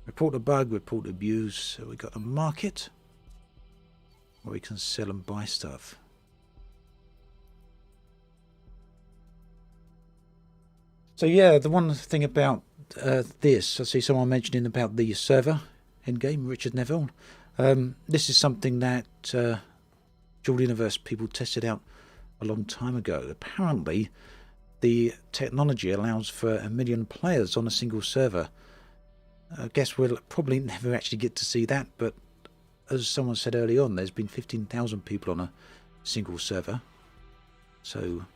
Report a bug, report abuse. So we got a market where we can sell and buy stuff. So yeah, the one thing about this, I see someone mentioning about the server in game, Richard Neville. This is something that Dual Universe people tested out a long time ago. Apparently, the technology allows for 1 million players on a single server. I guess we'll probably never actually get to see that, but as someone said early on, there's been 15,000 people on a single server. So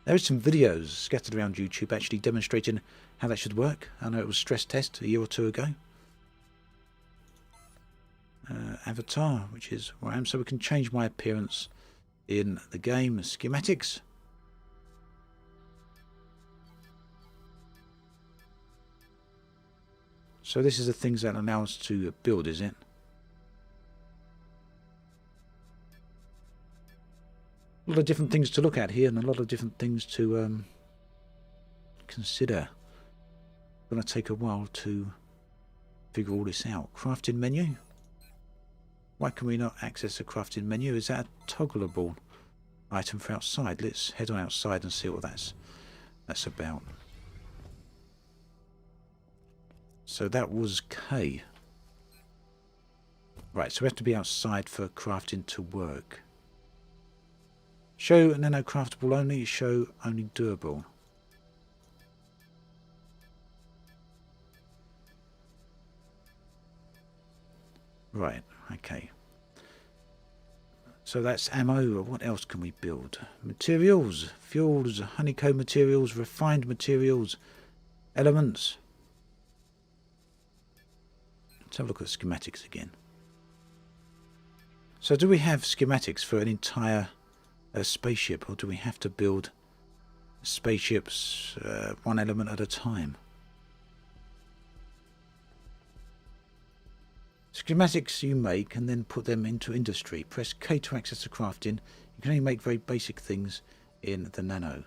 there is some videos scattered around YouTube actually demonstrating how that should work. I know it was stress test a year or two ago. Avatar, which is where I am, so we can change my appearance in the game. Schematics. So this is the things that allow us to build, is it? A lot of different things to look at here and a lot of different things to consider. It's going to take a while to figure all this out. Crafting menu. Why can we not access the crafting menu? Is that a toggleable item for outside? Let's head on outside and see what that's about. So that was K. Right, so we have to be outside for crafting to work. Show nano craftable only, show only durable. Right, okay. So that's ammo. What else can we build? Materials, fuels, honeycomb materials, refined materials, elements. Let's have a look at schematics again. So do we have schematics for an entire spaceship, or do we have to build spaceships one element at a time? Schematics you make and then put them into industry. Press K to access the crafting. You can only make very basic things in the nano.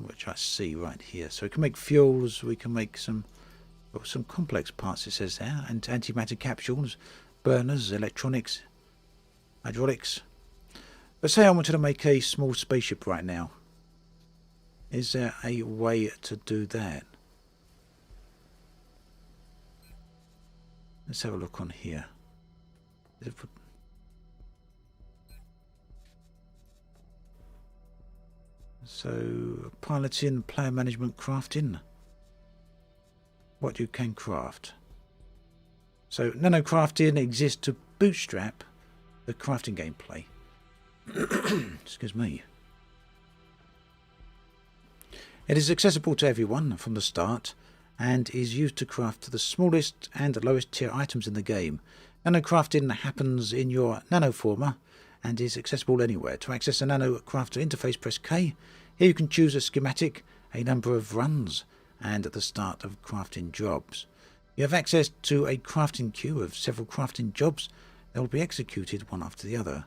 Which I see right here. So we can make fuels, we can make some complex parts, it says there, and antimatter capsules, burners, electronics, hydraulics. But say I wanted to make a small spaceship right now. Is there a way to do that? Let's have a look on here. So, piloting, player management, crafting. What you can craft. So, nano crafting exists to bootstrap the crafting gameplay. Excuse me. It is accessible to everyone from the start and is used to craft the smallest and lowest tier items in the game. Nano crafting happens in your nanoformer and is accessible anywhere. To access a nano crafter interface, press K. Here you can choose a schematic, a number of runs, and at the start of crafting jobs. You have access to a crafting queue of several crafting jobs that will be executed one after the other.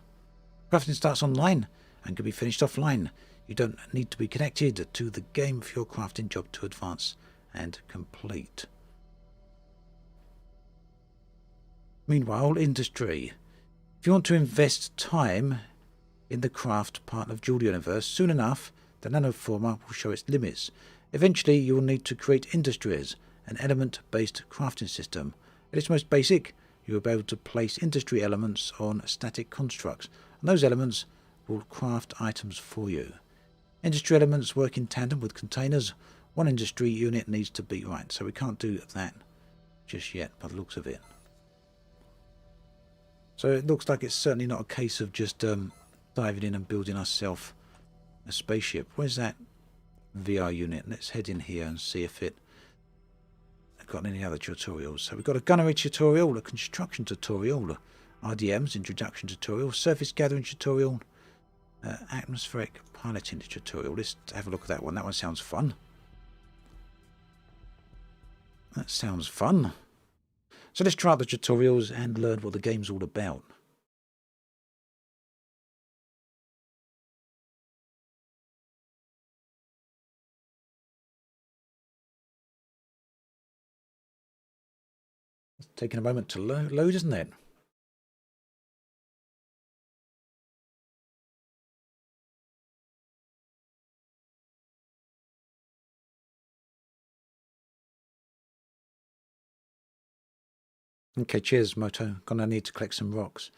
Crafting starts online and can be finished offline. You don't need to be connected to the game for your crafting job to advance and complete. Meanwhile, industry. If you want to invest time in the craft part of Dual Universe, soon enough the nanoformer will show its limits. Eventually you will need to create industries, an element-based crafting system. At its most basic, you will be able to place industry elements on static constructs, and those elements will craft items for you. Industry elements work in tandem with containers. One industry unit needs to be right, so we can't do that just yet by the looks of it. So it looks like it's certainly not a case of just diving in and building ourselves a spaceship. Where's that VR unit? Let's head in here and see if it got any other tutorials. So we've got a gunnery tutorial, a construction tutorial, RDM's introduction tutorial, surface gathering tutorial, atmospheric piloting tutorial. Let's have a look at that one. That one sounds fun. That sounds fun. So let's try out the tutorials and learn what the game's all about. It's taking a moment to load, isn't it? Okay, cheers, Moto. Gonna need to collect some rocks.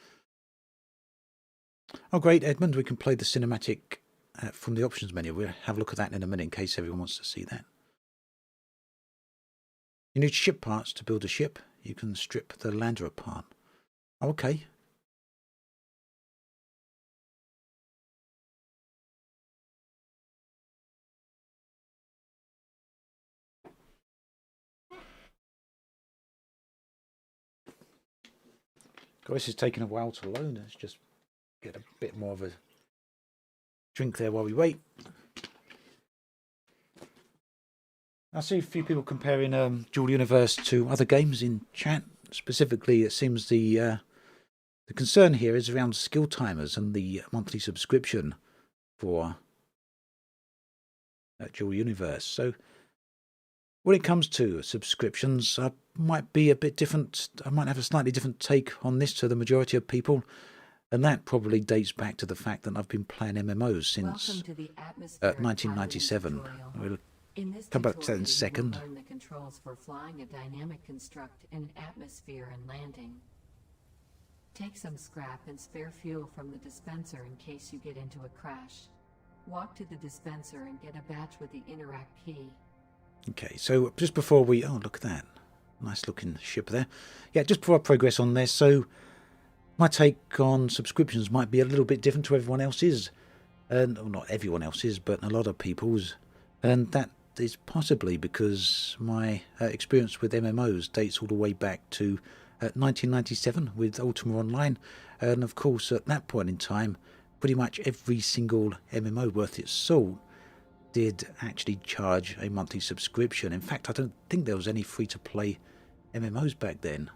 Oh, great, Edmund. We can play the cinematic from the options menu. We'll have a look at that in a minute in case everyone wants to see that. You need ship parts to build a ship. You can strip the lander apart. Oh, okay. God, this is taking a while to load. Let's just get a bit more of a drink there while we wait. I see a few people comparing Dual Universe to other games in chat. Specifically, it seems the concern here is around skill timers and the monthly subscription for Dual Universe. So when it comes to subscriptions, I might be a bit different. I might have a slightly different take on this to the majority of people. And that probably dates back to the fact that I've been playing MMOs since 1997. We'll come back to that in a second. Learn the controls for flying a dynamic construct in atmosphere and landing. Take some scrap and spare fuel from the dispenser in case you get into a crash. Walk to the dispenser and get a badge with the interact key. Okay, so just before we... Oh, look at that. Nice looking ship there. Yeah, just before I progress on this, so my take on subscriptions might be a little bit different to everyone else's. And well, not everyone else's, but a lot of people's. And that is possibly because my experience with MMOs dates all the way back to 1997 with Ultima Online. And of course, at that point in time, pretty much every single MMO worth its salt did actually charge a monthly subscription. In fact, I don't think there was any free-to-play MMOs back then.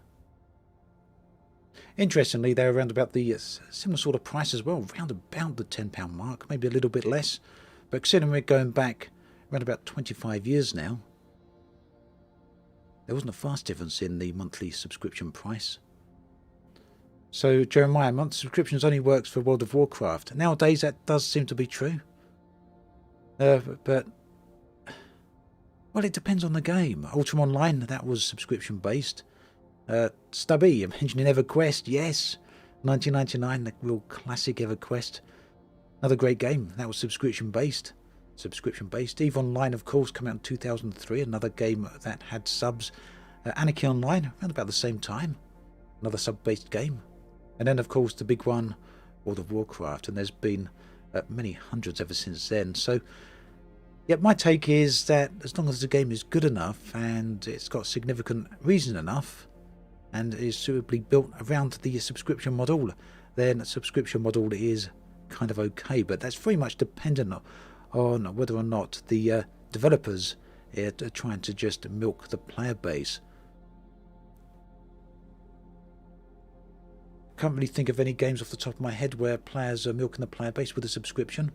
Interestingly, they're around about the similar sort of price as well, around about the £10 mark, maybe a little bit less. But considering we're going back around about 25 years now, there wasn't a vast difference in the monthly subscription price. So Jeremiah, monthly subscriptions only works for World of Warcraft. Nowadays that does seem to be true. But well, it depends on the game. Ultima Online, that was subscription based. Stubby, you mentioned EverQuest, yes. 1999, the real classic EverQuest. Another great game, that was subscription based. EVE Online, of course, came out in 2003, another game that had subs. Anarchy Online, around about the same time, another sub-based game. And then, of course, the big one, World of Warcraft, and there's been many hundreds ever since then. So, yeah, my take is that as long as the game is good enough and it's got significant reason enough and is suitably built around the subscription model, then the subscription model is kind of okay. But that's very much dependent on whether or not the developers are trying to just milk the player base. Can't really think of any games off the top of my head where players are milking the player base with a subscription.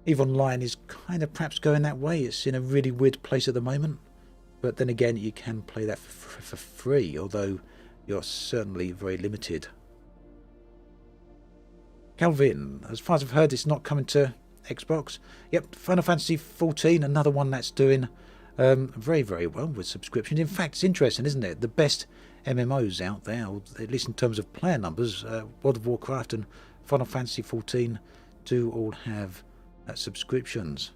EVE Online is kind of perhaps going that way. It's in a really weird place at the moment. But then again, you can play that for free, although you're certainly very limited. Calvin, as far as I've heard, it's not coming to Xbox. Yep, Final Fantasy XIV, another one that's doing very, very well with subscriptions. In fact, it's interesting, isn't it? The best MMOs out there, or at least in terms of player numbers, World of Warcraft and Final Fantasy XIV do all have subscriptions.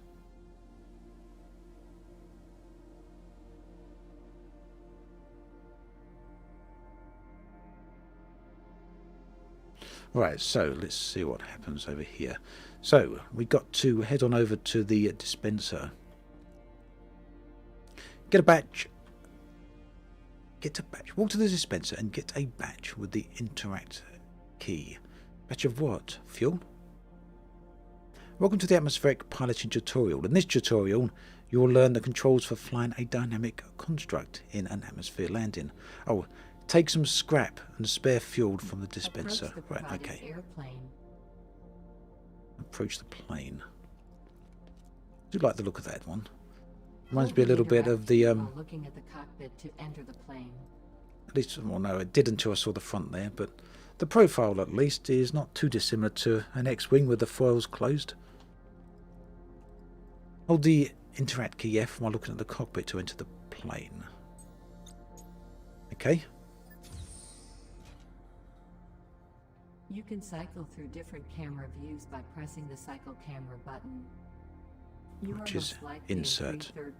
Right, so let's see what happens over here. So we got to head on over to the dispenser. Get a batch. Walk to the dispenser and get a batch with the interact key. Batch of what? Fuel? Welcome to the atmospheric piloting tutorial. In this tutorial, you will learn the controls for flying a dynamic construct in an atmosphere landing. Oh, take some scrap and spare fuel from the dispenser. Right, okay. Approach the plane. I do like the look of that one. Reminds me a little bit of the looking at the cockpit to enter the plane. At least, well, no, it did until I saw the front there, but the profile at least is not too dissimilar to an X-Wing with the foils closed. Hold the interact key F while looking at the cockpit to enter the plane. Okay. You can cycle through different camera views by pressing the cycle camera button. You Which are is most likely in insert. 3/3